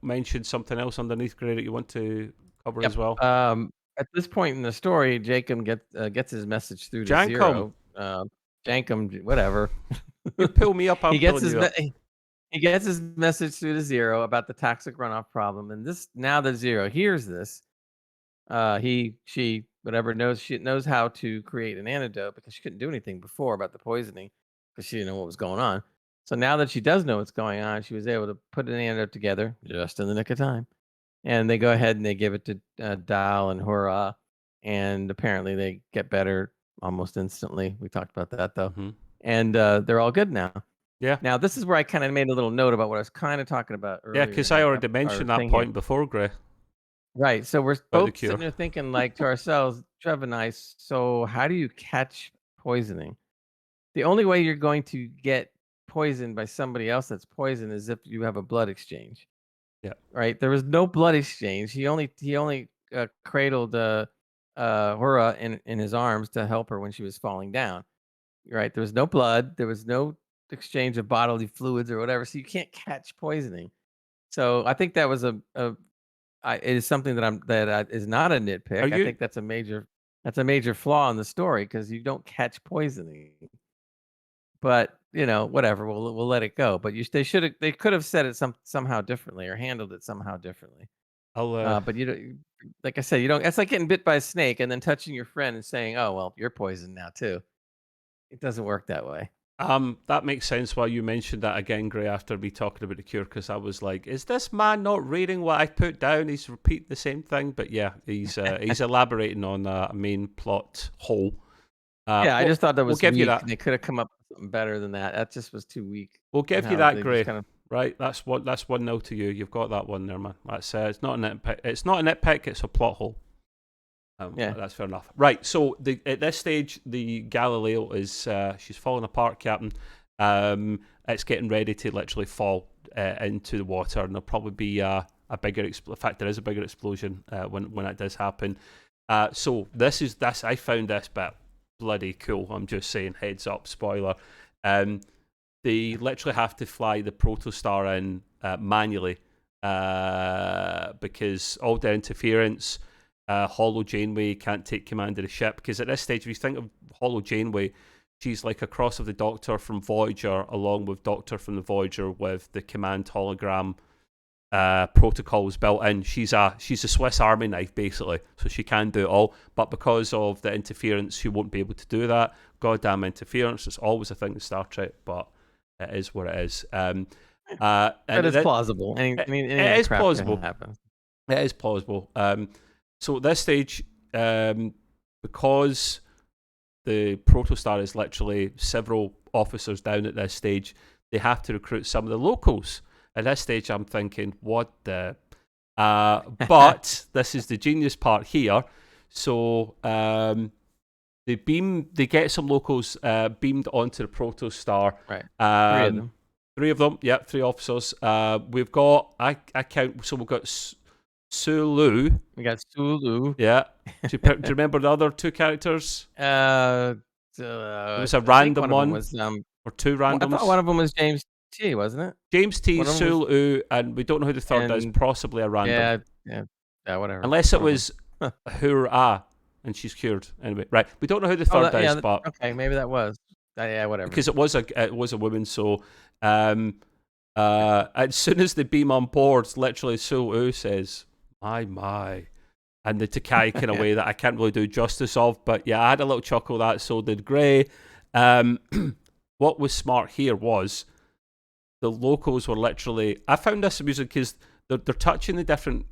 mentioned something else underneath, Gray, that you want to cover as Yep. well. At this point in the story, Jacob gets his message through to Jankum, Zero. Jankum, whatever. you pull me up, he I'm gets pulling his you up. he gets his message through to Zero about the toxic runoff problem, and this now that Zero hears this, she, whatever, she knows how to create an antidote because she couldn't do anything before about the poisoning because she didn't know what was going on. So now that she does know what's going on, she was able to put an antidote together just in the nick of time. And they go ahead and they give it to Dial and Hurrah, and apparently they get better almost instantly. We talked about that though, Hmm. and they're all good now. Yeah, Now this is where I kind of made a little note about what I was kind of talking about yeah, earlier because in I the already our mentioned that thing here. point before, Gray, Right. So we're about the both cure. sitting there thinking, like, to ourselves, Trev and I, so how do you catch poisoning? The only way you're going to get poisoned by somebody else that's poisoned is if you have a blood exchange. Yeah. Right? There was no blood exchange. He only cradled Hura in his arms to help her when she was falling down. Right? There was no blood. There was no exchange of bodily fluids or whatever. So you can't catch poisoning. So I think that was it is something that is not a Are nitpick. I you? think that's a major flaw in the story because you don't catch poisoning. But whatever, we'll let it go. But they could have said it somehow differently or handled it somehow differently. I'll. But like I said, you don't. It's like getting bit by a snake and then touching your friend and saying, "Oh well, you're poisoned now too." It doesn't work that way. That makes sense why you mentioned that again, Gray, after me talking about the cure, because I was like, is this man not reading what I put down? He's repeating the same thing, but yeah, he's elaborating on a main plot hole. Yeah, I We'll, just thought that we'll was give you weak. that. They could have come up with something better than that. That just was too weak. We'll And give you how that, they just Gray. kind of Right, that's 1-0 to you. You've got that one there, man. That's it's not a nitpick. It's not a nitpick. It's a plot hole. yeah. That's fair enough. Right, so at this stage, the Galileo is she's falling apart, Captain. It's getting ready to literally fall into the water, and there'll probably be a bigger. In fact, there is a bigger explosion when it does happen. So this. I found this bit bloody cool. I'm just saying, heads up, spoiler. They literally have to fly the protostar in manually because all the interference. Hollow Janeway can't take command of the ship because at this stage, if you think of Hollow Janeway, she's like a cross of the Doctor from Voyager along with Doctor from the Voyager with the command hologram protocols built in. She's a Swiss Army knife basically, so she can do it all. But because of the interference, she won't be able to do that. Goddamn interference! It's always a thing in Star Trek, but it is what it is. And But it's plausible. it Any is crap can plausible. happen. It is plausible. So at this stage, because the protostar is literally several officers down at this stage, they have to recruit some of the locals. At this stage, I'm thinking, what the? But this is the genius part here. So they get some locals beamed onto the protostar. Right. 3 of them. 3 of them. Yep, 3 officers. We've got I count. So we've got Sulu. We got Sulu. Yeah. Do you remember the other 2 characters? It was a I think random one of them one was or 2 I thought randoms. one of them was James T, wasn't it? James T, One of them was, Sulu, and we don't know who the third is, and possibly a random. yeah, whatever. Unless it One of was Hurrah, and she's cured. Anyway, right. We don't know who the Oh, third is, but okay, maybe that was. Yeah, whatever. because it was a woman, so as soon as they beam on board, literally Sulu says, my. And the Takai kind of way that I can't really do justice of. But yeah, I had a little chuckle that, so did Gray. What was smart here was the locals were literally... I found this amusing because they're touching the different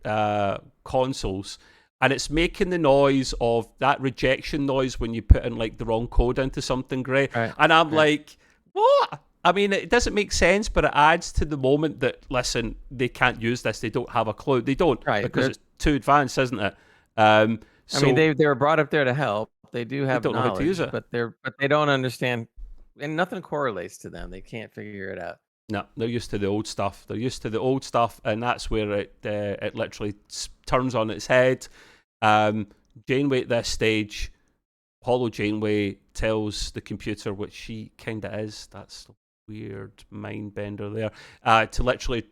consoles, and it's making the noise of that rejection noise when you put in like the wrong code into something, Gray. Right, And I'm like, what? I mean, it doesn't make sense, but it adds to the moment that, listen, they can't use this. They don't have a clue. They don't, right. because it's too advanced, isn't it? So I mean, they were brought up there to help. They do have don't know how to use knowledge, it. but they don't understand, and nothing correlates to them. They can't figure it out. No, they're used to the old stuff. They're used to the old stuff, and that's where it literally turns on its head. Janeway at this stage, Hollow Janeway tells the computer, which she kind of is. That's a weird mind bender there. To literally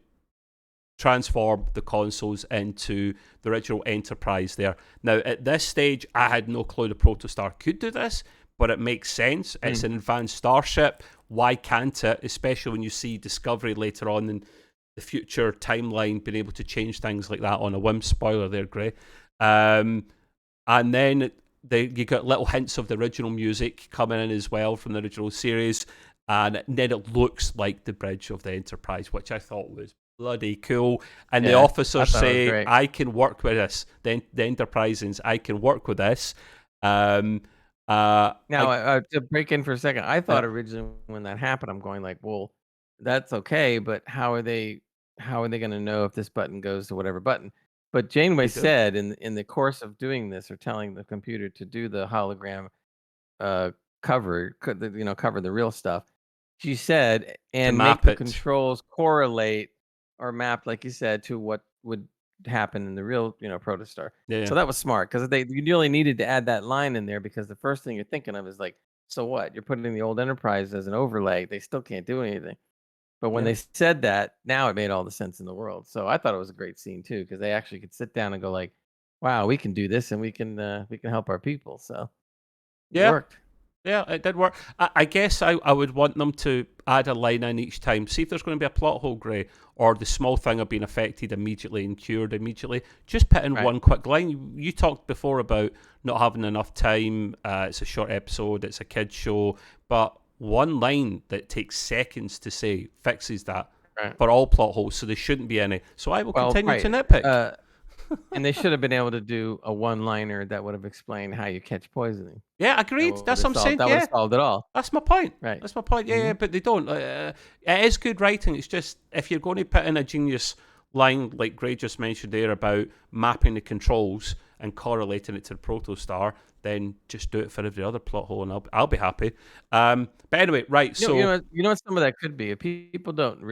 transform the consoles into the original Enterprise there. Now, at this stage, I had no clue the Protostar could do this, but it makes sense. It's an advanced starship. Why can't it? Especially when you see Discovery later on in the future timeline being able to change things like that on a whim. Spoiler there, Gray. And then you got little hints of the original music coming in as well from the original series. And then it looks like the bridge of the Enterprise, which I thought was bloody cool. And the officers say, I can work with this. The Enterprisans, I can work with this. Now, to break in for a second, I thought originally when that happened, I'm going like, well, that's okay, but how are they going to know if this button goes to whatever button? But Janeway said in the course of doing this, or telling the computer to do the hologram cover the real stuff, she said, and make the controls correlate or map, like you said, to what would happen in the real, Protostar. Yeah. So that was smart, because you really needed to add that line in there, because the first thing you're thinking of is like, so what? You're putting the old Enterprise as an overlay. They still can't do anything. But when they said that, now it made all the sense in the world. So I thought it was a great scene too, because they actually could sit down and go like, wow, we can do this, and we can help our people. So it worked. Yeah, it did work. I guess I would want them to add a line in each time. See if there's going to be a plot hole, Gray, or the small thing of being affected immediately and cured immediately. Just put in one quick line. You talked before about not having enough time. It's a short episode. It's a kid's show. But one line that takes seconds to say fixes that for all plot holes, so there shouldn't be any. So I will continue to nitpick. And they should have been able to do a one-liner that would have explained how you catch poisoning. Yeah, agreed. That's what I'm saying. That would have solved it all. That's my point. Right. That's my point. Yeah, but they don't. It is good writing. It's just, if you're going to put in a genius line like Gray just mentioned there about mapping the controls and correlating it to the Protostar, then just do it for every other plot hole, and I'll be happy. But anyway, right. You know what some of that could be. If people don't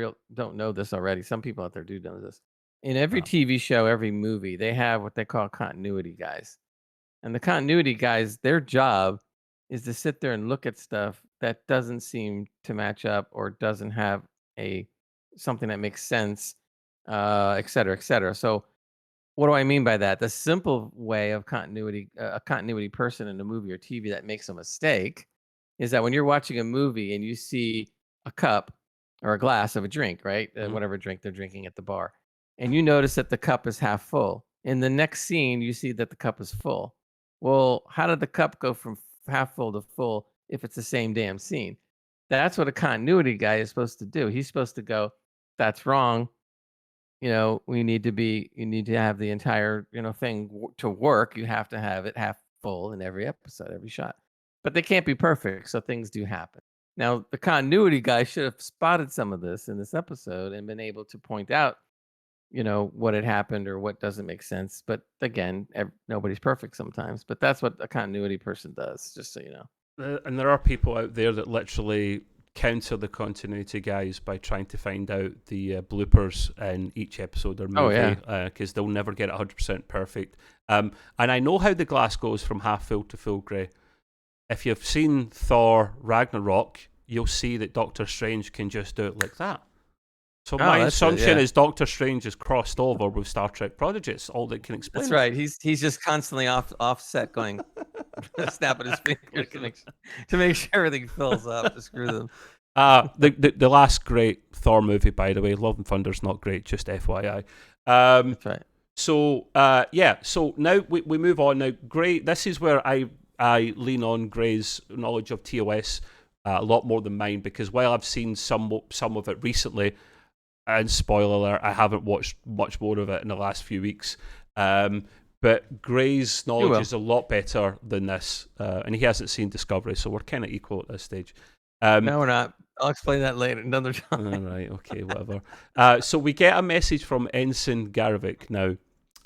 know this already, some people out there do know this. In every TV show, every movie, they have what they call continuity guys. And the continuity guys, their job is to sit there and look at stuff that doesn't seem to match up, or doesn't have something that makes sense, et cetera, et cetera. So what do I mean by that? The simple way of continuity, a continuity person in a movie or TV that makes a mistake, is that when you're watching a movie and you see a cup or a glass of a drink, right? Whatever drink they're drinking at the bar, and you notice that the cup is half full. In the next scene, you see that the cup is full. Well, how did the cup go from half full to full if it's the same damn scene? That's what a continuity guy is supposed to do. He's supposed to go, that's wrong. You need to have the entire, thing to work. You have to have it half full in every episode, every shot. But they can't be perfect, so things do happen. Now, the continuity guy should have spotted some of this in this episode and been able to point out, what had happened or what doesn't make sense. But again, nobody's perfect sometimes. But that's what a continuity person does, just so you know. And there are people out there that literally counter the continuity guys by trying to find out the bloopers in each episode or movie, because they'll never get it 100% perfect. And I know how the glass goes from half full to full, Grey. If you've seen Thor Ragnarok, you'll see that Doctor Strange can just do it like that. So Oh, my that's it. assumption Yeah, is Doctor Strange is crossed over with Star Trek Prodigy. It's all that can that's explain it. right. He's just constantly offset, going snapping his fingers to make sure everything fills up to screw them. The last great Thor movie, by the way, Love and Thunder's not great, just FYI. That's right. So yeah, so now we move on. Now, Gray, this is where I lean on Gray's knowledge of TOS a lot more than mine, because while I've seen some of it recently, and spoiler alert, I haven't watched much more of it in the last few weeks. But Gray's You knowledge will. is a lot better than this, and he hasn't seen Discovery, so we're kind of equal at this stage. No, we're not. I'll explain that later another All time. right, okay, whatever. So we get a message from Ensign Garovic now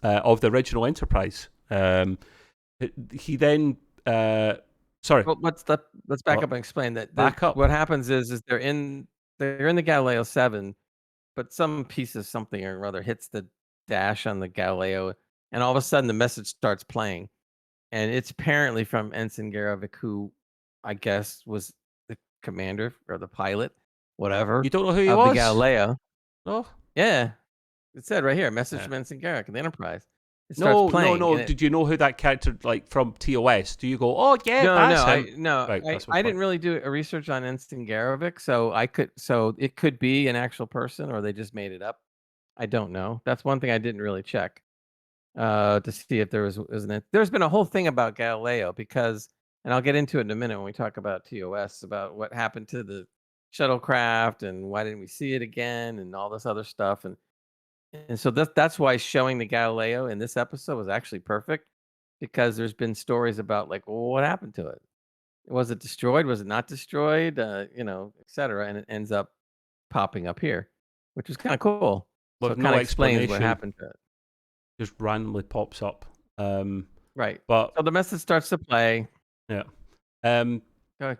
of the original Enterprise. He then, sorry, Well, let's back what? up and explain that. Back up. What happens is they're in the Galileo 7, but some piece of something or other hits the dash on the Galileo, and all of a sudden the message starts playing, and it's apparently from Ensign Garovic, who I guess was the commander or the pilot, whatever, You don't know who he of the was? Galileo. No. Yeah, it said right here, message Yeah. from Ensign Garovic of the Enterprise. It starts No, playing, and it Did you know who that character, like, from TOS? Do you go, oh yeah, no, that's no, him? Right, I that's my point. didn't really do a research on Ensign Garovic, so it could be an actual person or they just made it up. I don't know. That's one thing I didn't really check to see if there wasn't it. There's been a whole thing about Galileo because, and I'll get into it in a minute when we talk about TOS, about what happened to the shuttlecraft and why didn't we see it again and all this other stuff, and so that's why showing the Galileo in this episode was actually perfect, because there's been stories about, like, well, what happened to it? Was it destroyed? Was it not destroyed? Et cetera. And it ends up popping up here, which was kind of cool. So With it kind no of explains what explanation, happened to it. just randomly pops up. Right. But So the message starts to play. yeah. Um, Go ahead.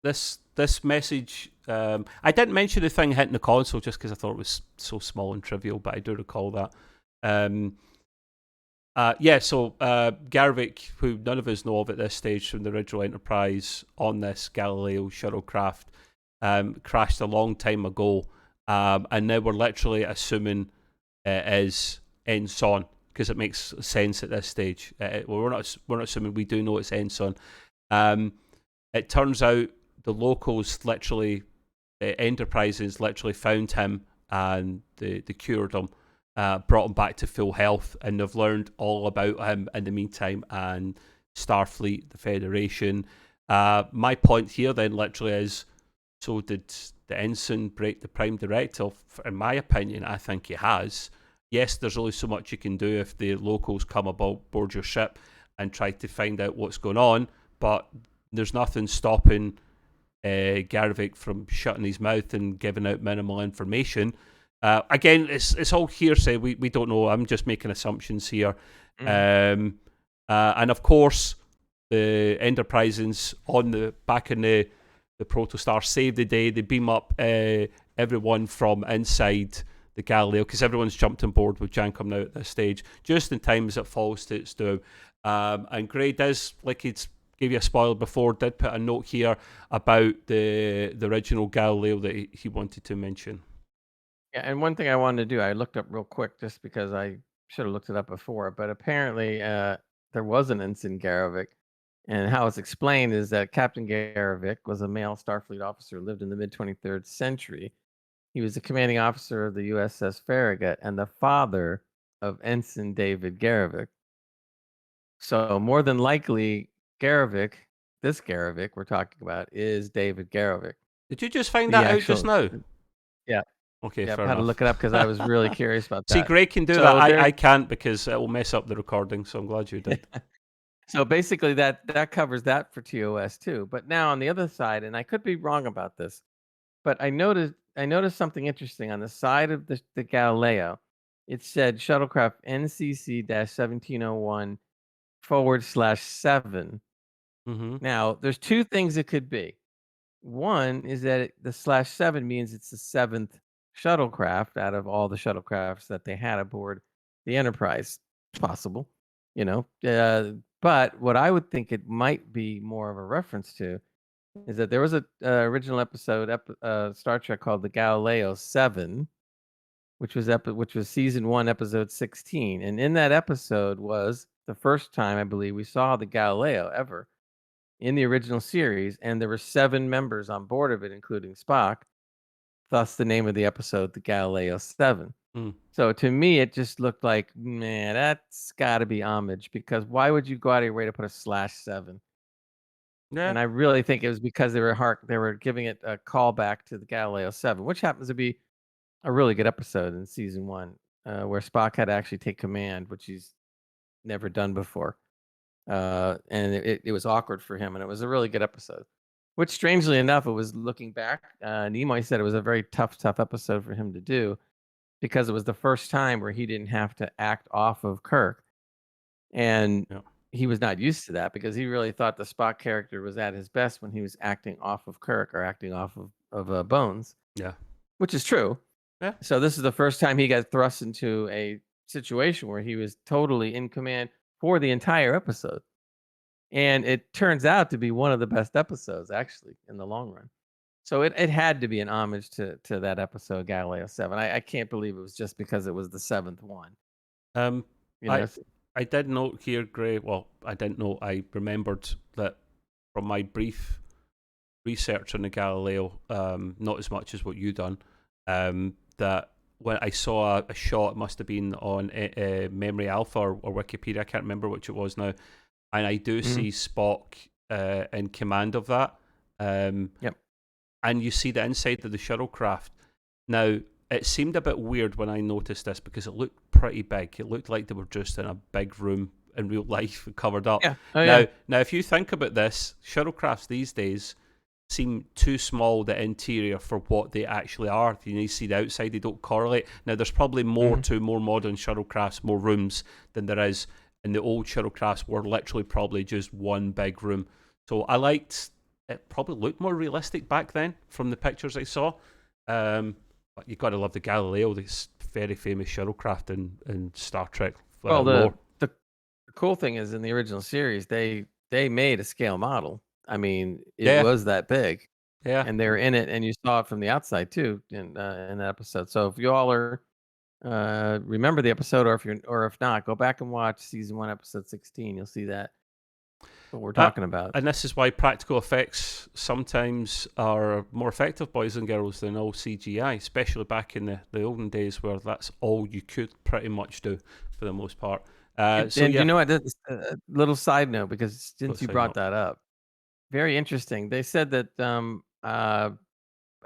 this message, I didn't mention the thing hitting the console just because I thought it was so small and trivial, but I do recall that. Yeah, so Garvik, who none of us know of at this stage from the original Enterprise on this Galileo shuttlecraft, crashed a long time ago, and now we're literally assuming it is Ensign, because it makes sense at this stage. Well, we're not assuming, we do know it's Ensign. It turns out the locals literally, Enterprises literally found him and they cured him, brought him back to full health, and they've learned all about him in the meantime, and Starfleet, the Federation. My point here then literally is, so did the ensign break the Prime Directive? In my opinion, I think he has. Yes, there's only so much you can do if the locals come aboard your ship and try to find out what's going on, but there's nothing stopping Garvik from shutting his mouth and giving out minimal information. Again, it's all hearsay. We don't know. I'm just making assumptions here. And of course, the Enterprises back in the Protostar save the day. They beam up everyone from inside the Galileo, because everyone's jumped on board with Jan coming out at this stage, just in time as it falls to its doom. And Gray does, like he'd gave you a spoiler before, did put a note here about the original Galileo that he wanted to mention. Yeah, and one thing I wanted to do, I looked up real quick just because I should have looked it up before, but apparently there was an Ensign Garovic, and how it's explained is that Captain Garovic was a male Starfleet officer who lived in the mid 23rd century. He was the commanding officer of the USS Farragut and the father of Ensign David Garovic. So more than likely, Garovic, this Garovic we're talking about, is David Garovic. Did you just find The that out just actual, now? yeah, Okay, yeah. fair I had to enough. look it up because I was really curious about See, that. Gray can do that. I can't, because it will mess up the recording, so I'm glad you did. So basically, that covers that for TOS too. But now on the other side, and I could be wrong about this, but I noticed something interesting on the side of the Galileo. It said shuttlecraft NCC-1701/7. Mm-hmm. Now, there's two things it could be. One is that the /7 means it's the seventh shuttlecraft out of all the shuttlecrafts that they had aboard the Enterprise. It's possible, you know. But what I would think it might be more of a reference to is that there was a original episode, Star Trek, called the Galileo 7, which was season 1, episode 16. And in that episode was the first time, I believe, we saw the Galileo ever in the original series, and there were 7 members on board of it, including Spock. Thus, the name of the episode, the Galileo 7. Mm. So to me, it just looked like, man, that's got to be homage, because why would you go out of your way to put a /7? Yeah. And I really think it was because they were giving it a callback to the Galileo 7, which happens to be a really good episode in season 1, where Spock had to actually take command, which he's never done before. And it was awkward for him, and it was a really good episode. Which, strangely enough, it was, looking back, Nimoy said it was a very tough episode for him to do, because it was the first time where he didn't have to act off of Kirk. And Yeah. he was not used to that, because he really thought the Spock character was at his best when he was acting off of Kirk or acting off of Bones, Yeah. which is true. Yeah. So this is the first time he got thrust into a situation where he was totally in command for the entire episode. And it turns out to be one of the best episodes, actually, in the long run. So it had to be an homage to that episode, Galileo 7. I can't believe it was just because it was the 7th one. You know, I did note here, Gray. Well, I didn't know. I remembered that from my brief research on the Galileo, not as much as what you done, that when I saw a shot, it must have been on Memory Alpha or Wikipedia. I can't remember which it was now. And I do see Spock in command of that. Yep. And you see the inside of the shuttlecraft. Now, it seemed a bit weird when I noticed this because it looked pretty big. It looked like they were just in a big room in real life covered up. Yeah. Now, if you think about this, shuttlecrafts these days seem too small, the interior, for what they actually are. You need to see the outside, they don't correlate. Now, there's probably more to more modern shuttlecrafts, more rooms than there is. And the old shuttlecrafts were literally probably just one big room. So I liked it. Probably looked more realistic back then from the pictures I saw. But you got to love the Galileo, this very famous shuttlecraft in Star Trek. Well, the cool thing is, in the original series, they made a scale model. I mean, it was that big. Yeah. And they were in it, and you saw it from the outside too in that episode. So if you all are remember the episode, or if not, go back and watch season 1, episode 16. You'll see that what we're talking about. And this is why practical effects sometimes are more effective, boys and girls, than all CGI, especially back in the olden days where that's all you could pretty much do for the most part. You know what? A little side note, because since you brought that up, very interesting. They said that I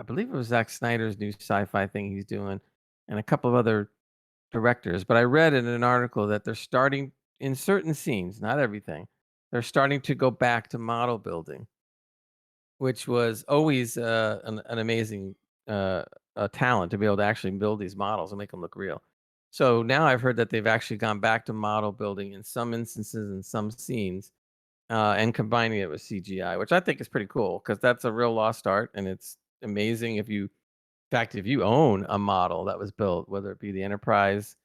believe it was Zack Snyder's new sci-fi thing he's doing, and a couple of other directors. But I read in an article that they're starting, in certain scenes, not everything, they're starting to go back to model building, which was always an amazing talent, to be able to actually build these models and make them look real. So now I've heard that they've actually gone back to model building in some instances, in some scenes, and combining it with CGI, which I think is pretty cool, because that's a real lost art, and it's amazing if you own a model that was built, whether it be the Enterprise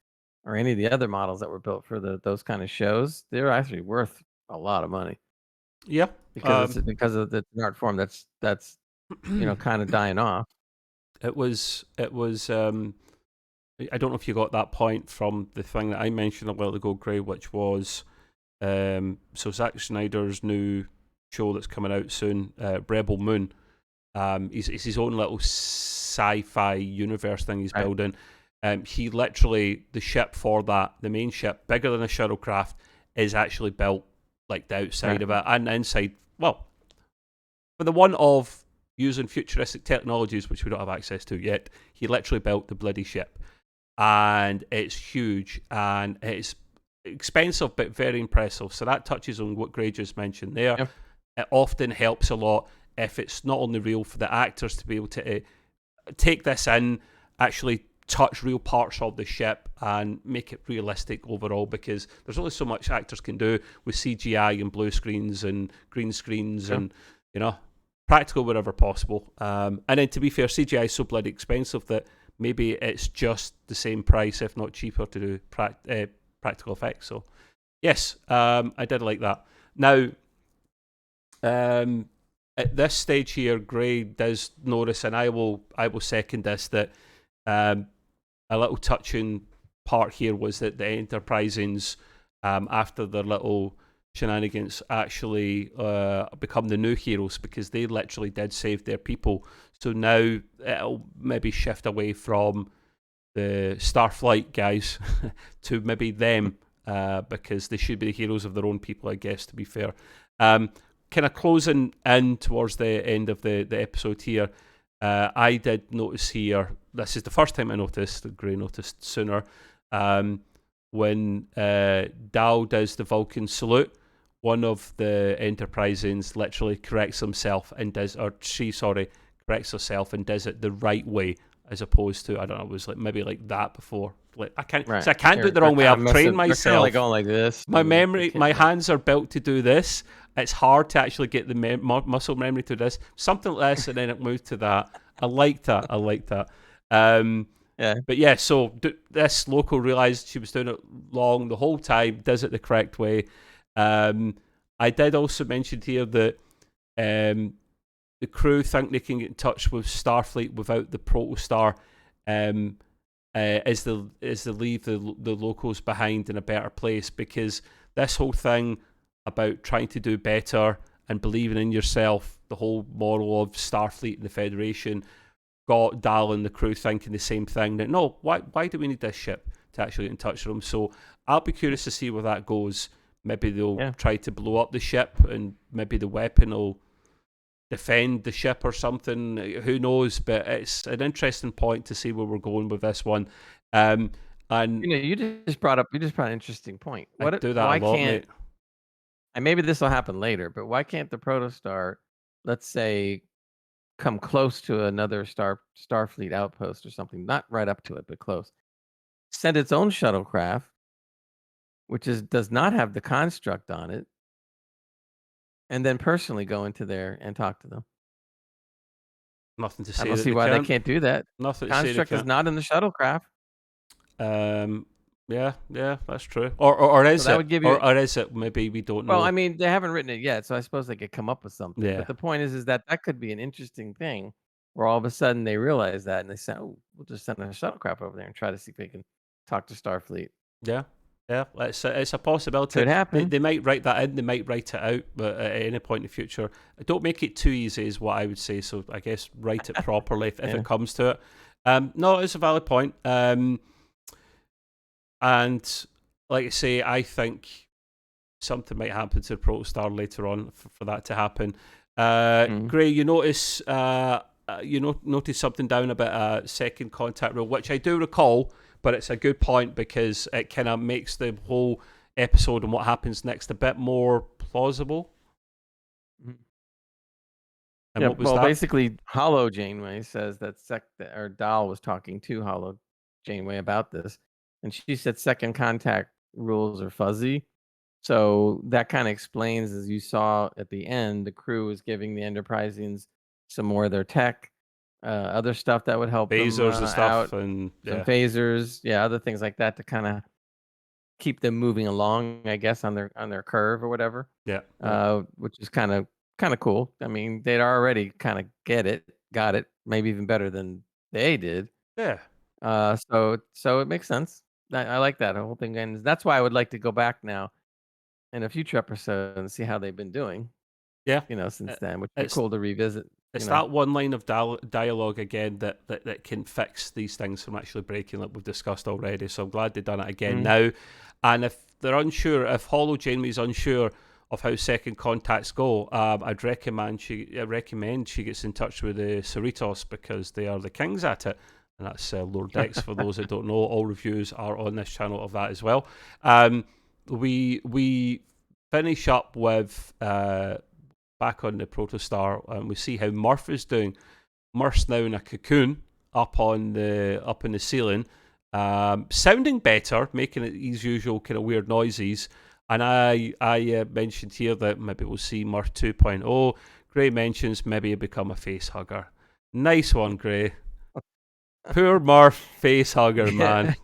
or any of the other models that were built for those kind of shows. They're actually worth a lot of money. Yeah, because of the art form that's kind of dying off. It was. I don't know if you got that point from the thing that I mentioned a while ago, Gray, which was so Zack Snyder's new show that's coming out soon, Rebel Moon. It's his own little sci-fi universe thing he's building. He literally, the ship for that, the main ship, bigger than a shuttlecraft, is actually built like the outside of it and the inside. Well, for the one of using futuristic technologies, which we don't have access to yet, he literally built the bloody ship. And it's huge and it's expensive but very impressive. So that touches on what Gray just mentioned there. Yeah. It often helps a lot if it's not only real for the actors to be able to take this in, actually touch real parts of the ship and make it realistic overall, because there's only so much actors can do with CGI and blue screens and green screens and, practical wherever possible. And then, to be fair, CGI is so bloody expensive that maybe it's just the same price, if not cheaper, to do practical effects. So, yes, I did like that. Now, at this stage here, Gray does notice, and I will second this, that a little touching part here was that the Enterprisings, after their little shenanigans, actually become the new heroes because they literally did save their people. So now it'll maybe shift away from the Starfleet guys to maybe them, because they should be the heroes of their own people, I guess, to be fair. Kind of closing in towards the end of the episode here, I did notice here, this is the first time I noticed, Gray noticed sooner, when Dal does the Vulcan salute, one of the Enterprisings literally corrects himself and does, or she, sorry, corrects herself and does it the right way, as opposed to, I don't know, it was like maybe like that before. Like I can't, Right. so I can't do it the They're wrong way. kind of I've trained messing. They're kind of like myself. going like this. My and they memory, can't- my yeah. hands are built to do this. It's hard to actually get the muscle memory to this. Something like this, and then it moved to that. I like that. I like that. Yeah. But yeah, so this local realised she was doing it wrong the whole time, does it the correct way. I did also mention here that the crew think they can get in touch with Starfleet without the protostar, as they leave the locals behind in a better place, because this whole thing about trying to do better and believing in yourself, the whole moral of Starfleet and the Federation, got Dal and the crew thinking the same thing, that no, why do we need this ship to actually get in touch with them? So I'll be curious to see where that goes. Maybe they'll try to blow up the ship, and maybe the weapon will defend the ship or something. Who knows? But it's an interesting point to see where we're going with this one. And you just brought an interesting point. I do that Why a lot, can't? mate. And maybe this will happen later, but why can't the protostar, let's say, come close to another Starfleet outpost or something? Not right up to it, but close. Send its own shuttlecraft, which does not have the construct on it, and then personally go into there and talk to them. Nothing to I say don't that see they why they can't. can't do that. Nothing to say they Construct is can't. not in the shuttlecraft. Yeah, that's true. Or is So that it? would give you. Or is it? Maybe we don't know. Well, I mean, they haven't written it yet, so I suppose they could come up with something. Yeah. But the point is that could be an interesting thing, where all of a sudden they realize that and they say, "Oh, we'll just send a shuttlecraft over there and try to see if they can talk to Starfleet." Yeah. It's a possibility. Could happen. They might write that in. They might write it out, but at any point in the future, don't make it too easy, is what I would say. So I guess write it properly if it comes to it. No, it's a valid point. And like I say, I think something might happen to the protostar later on for that to happen. Gray, you notice notice something down about a second contact rule, which I do recall, but it's a good point because it kind of makes the whole episode and what happens next a bit more plausible. And what was that? Basically, Hollow Janeway says that or Dal was talking to Hollow Janeway about this, and she said second contact rules are fuzzy. So that kind of explains, as you saw at the end, the crew was giving the Enterprisians some more of their tech, other stuff that would help Phasers them and stuff, out, and some phasers, other things like that to kind of keep them moving along, I guess, on their curve or whatever. Which is kind of cool. I mean, they'd already kind of got it, maybe even better than they did. Yeah. So it makes sense. I like that whole thing, and that's why I would like to go back now in a future episode and see how they've been doing. Yeah. Since then, which would be cool to revisit. It's that one line of dialogue again that can fix these things from actually breaking, like we've discussed already. So I'm glad they've done it again now. And if they're unsure, if Hollow Janeway's unsure of how second contacts go, I'd recommend she gets in touch with the Cerritos, because they are the kings at it. And that's Lord Dex, for those that don't know. All reviews are on this channel of that as well. We finish up with back on the protostar, and we see how Murph is doing. Murph's now in a cocoon up in the ceiling, sounding better, making his usual kind of weird noises. And I mentioned here that maybe we'll see Murph 2.0. Gray mentions maybe he'll become a face hugger. Nice one, Gray. Poor Murph, face hugger, man.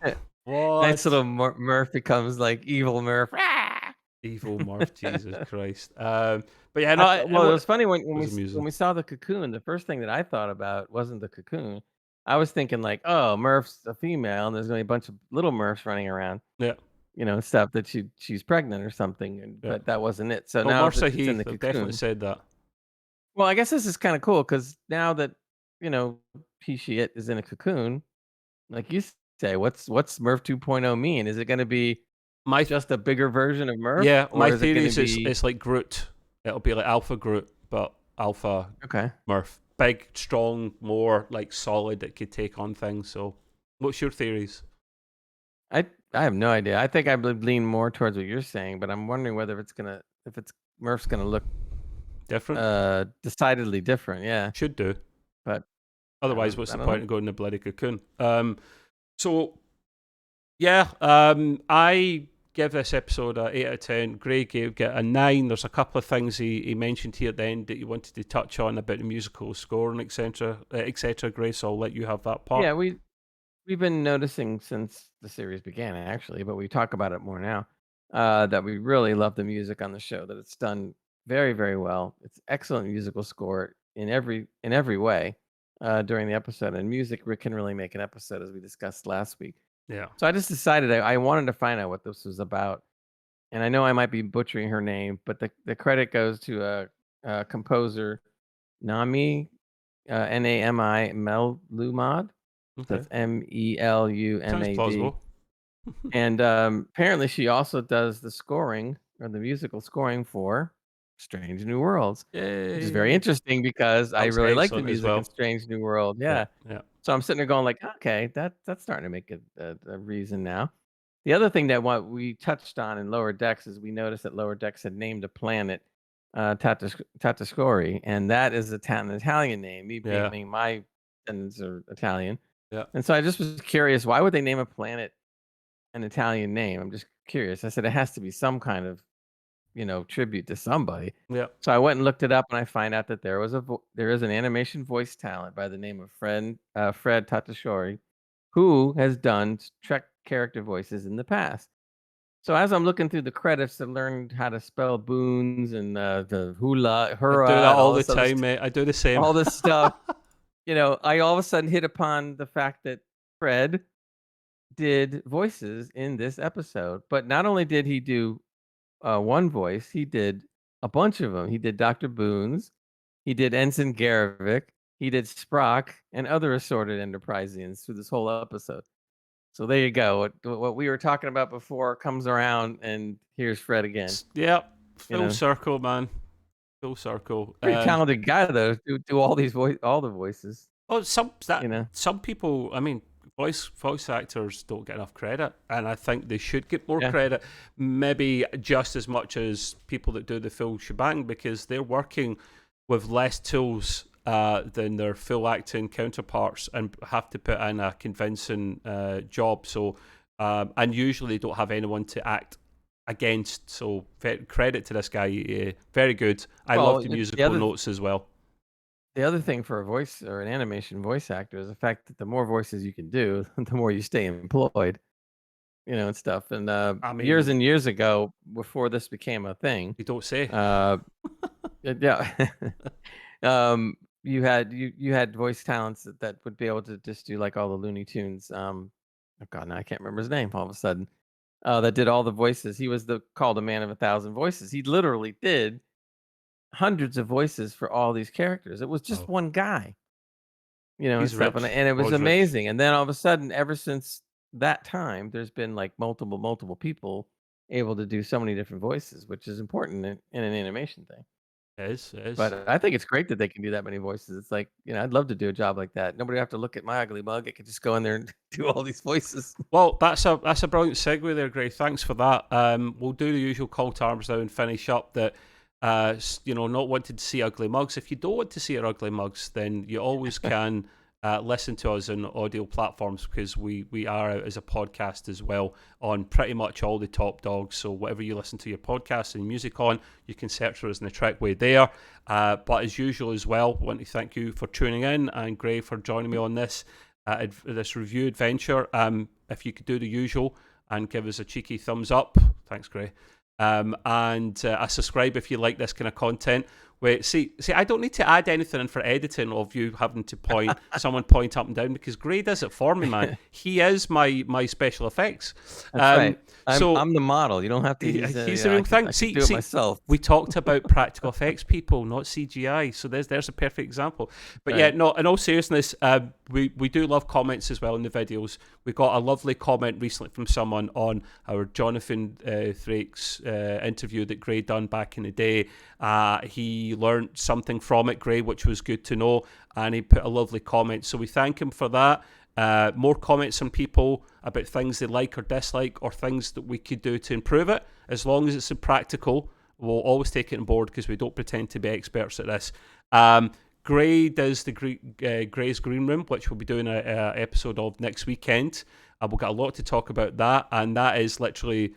What? Nice little Murph becomes like evil Murph. Evil Murph, Jesus Christ. But yeah, it was funny when we amusing. saw the cocoon. The first thing that I thought about wasn't the cocoon. I was thinking like, oh, Murph's a female, and there's gonna be a bunch of little Murphs running around, Yeah, stuff that she's pregnant or something, yeah. but that wasn't it. So Oh, now Mercer it's in Heath, the I've definitely cocoon. said that. Well, I guess this is kind of cool because now that he she it is in a cocoon, like you say, what's Murph 2.0 mean? Is it going to be My just a bigger version of Murph, Yeah, or my is it going theory to is be it's like Groot. It'll be like Alpha Groot, but Alpha okay? Murph. Big, strong, more like solid that could take on things. So, what's your theories? I have no idea. I think I would lean more towards what you're saying, but I'm wondering whether if it's Murph's gonna look Different? decidedly different. Yeah, Should do. but Otherwise, what's I the don't know. point of going in the bloody cocoon? So yeah, I give this episode a 8 out of 10. Gray gave get a 9. There's a couple of things he mentioned here at the end that you wanted to touch on about the musical score and etc. etc. Gray, so I'll let you have that part. Yeah, we've been noticing since the series began, actually, but we talk about it more now. That we really love the music on the show. That it's done very, very well. It's excellent musical score in every way during the episode, and music can really make an episode, as we discussed last week. Yeah. So I just decided I wanted to find out what this was about, and I know I might be butchering her name, but the credit goes to a composer, Nami, Nami Melumad. Okay. That's Melumad. Sounds plausible. And apparently, she also does the scoring or the musical scoring for Strange New Worlds, which is very Yay. interesting because That I was really like the excellent as music in well. Strange New World. Yeah. Yeah. Yeah. So I'm sitting there going like, okay, that's starting to make a reason now. The other thing that what we touched on in Lower Decks is we noticed that Lower Decks had named a planet Tatascori, and that is an Italian name. Me Yeah. being my descendants are Italian, Yeah. and so I just was curious, why would they name a planet an Italian name? I'm just curious. I said it has to be some kind of, tribute to somebody. Yeah. So I went and looked it up, and I find out that there is an animation voice talent by the name of Fred Tatasciore, who has done Trek character voices in the past. So as I'm looking through the credits to learn how to spell boons and the I do that hurrah, and all the time, mate. I do the same. all this stuff, I all of a sudden hit upon the fact that Fred did voices in this episode. But not only did he do one voice, he did a bunch of them. He did Dr. Boone's, he did Ensign Garvik, he did Sprock, and other assorted Enterprisians through this whole episode. So there you go. What we were talking about before comes around, and here's Fred again. Yeah. You Full know, circle, man. Full circle. pretty talented guy though. Do all these all the voices. Oh, You know, some people. I mean, voice actors don't get enough credit, and I think they should get more yeah. credit. Maybe just as much as people that do the full shebang, because they're working with less tools than their full acting counterparts, and have to put in a convincing job. So, and usually they don't have anyone to act against. So, credit to this guy. Very good. I love Well, the the musical other notes as well. the other thing for a voice or an animation voice actor is the fact that the more voices you can do, the more you stay employed, and stuff. And I years mean, and years ago, before this became a thing, you don't say. uh, yeah, you had voice talents that would be able to just do like all the Looney Tunes. Oh God, now I can't remember his name. All of a sudden, that did all the voices. He was the called a man of 1,000 voices. He literally did hundreds of voices for all these characters. It was just Oh, one guy, and he's stuff, rich. and it was Was rich. amazing. And then all of a sudden, ever since that time, there's been like multiple people able to do so many different voices, which is important in an animation thing. It is. It is. But I think it's great that they can do that many voices. It's like, I'd love to do a job like that. Nobody have to look at my ugly mug. I could just go in there and do all these voices. Well, that's a brilliant segue there, Gray. Thanks for that. We'll do the usual call to arms now and finish up that. Not wanting to see ugly mugs. If you don't want to see our ugly mugs, then you always can listen to us on audio platforms, because we are out as a podcast as well on pretty much all the top dogs. So whatever you listen to your podcast and music on, you can search for us in the Trekway there. But as usual as well, I want to thank you for tuning in, and Gray for joining me on this this review adventure. If you could do the usual and give us a cheeky thumbs up. Thanks, Gray. And a subscribe if you like this kind of content. Wait, see, I don't need to add anything in for editing of you having to someone point up and down, because Gray does it for me, man. He is my special effects. That's right. So I'm the model. You don't have to use he's the real thing. I can do it myself. We talked about practical effects people, not CGI. So there's a perfect example. But yeah, no, in all seriousness, we do love comments as well in the videos. We got a lovely comment recently from someone on our Jonathan Thrake's interview that Gray done back in the day. He learned something from it, Gray, which was good to know, and he put a lovely comment. So we thank him for that. More comments from people about things they like or dislike, or things that we could do to improve it. As long as it's practical, we'll always take it on board, because we don't pretend to be experts at this. Gray does the Gray's Green Room, which we'll be doing an episode of next weekend. We'll get a lot to talk about that, and that is literally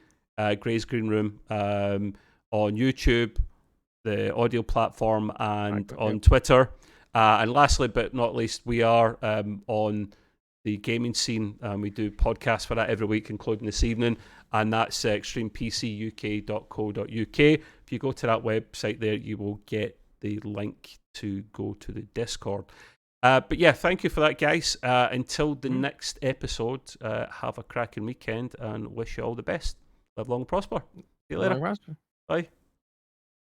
Gray's Green Room on YouTube, the audio platform, and on Twitter. And lastly, but not least, we are on the gaming scene. We do podcasts for that every week, including this evening, and that's extremepcuk.co.uk. If you go to that website there, you will get the link to go to the Discord. But yeah, thank you for that, guys. Until the next episode, have a cracking weekend, and wish you all the best. Live long and prosper. See you later. Bye.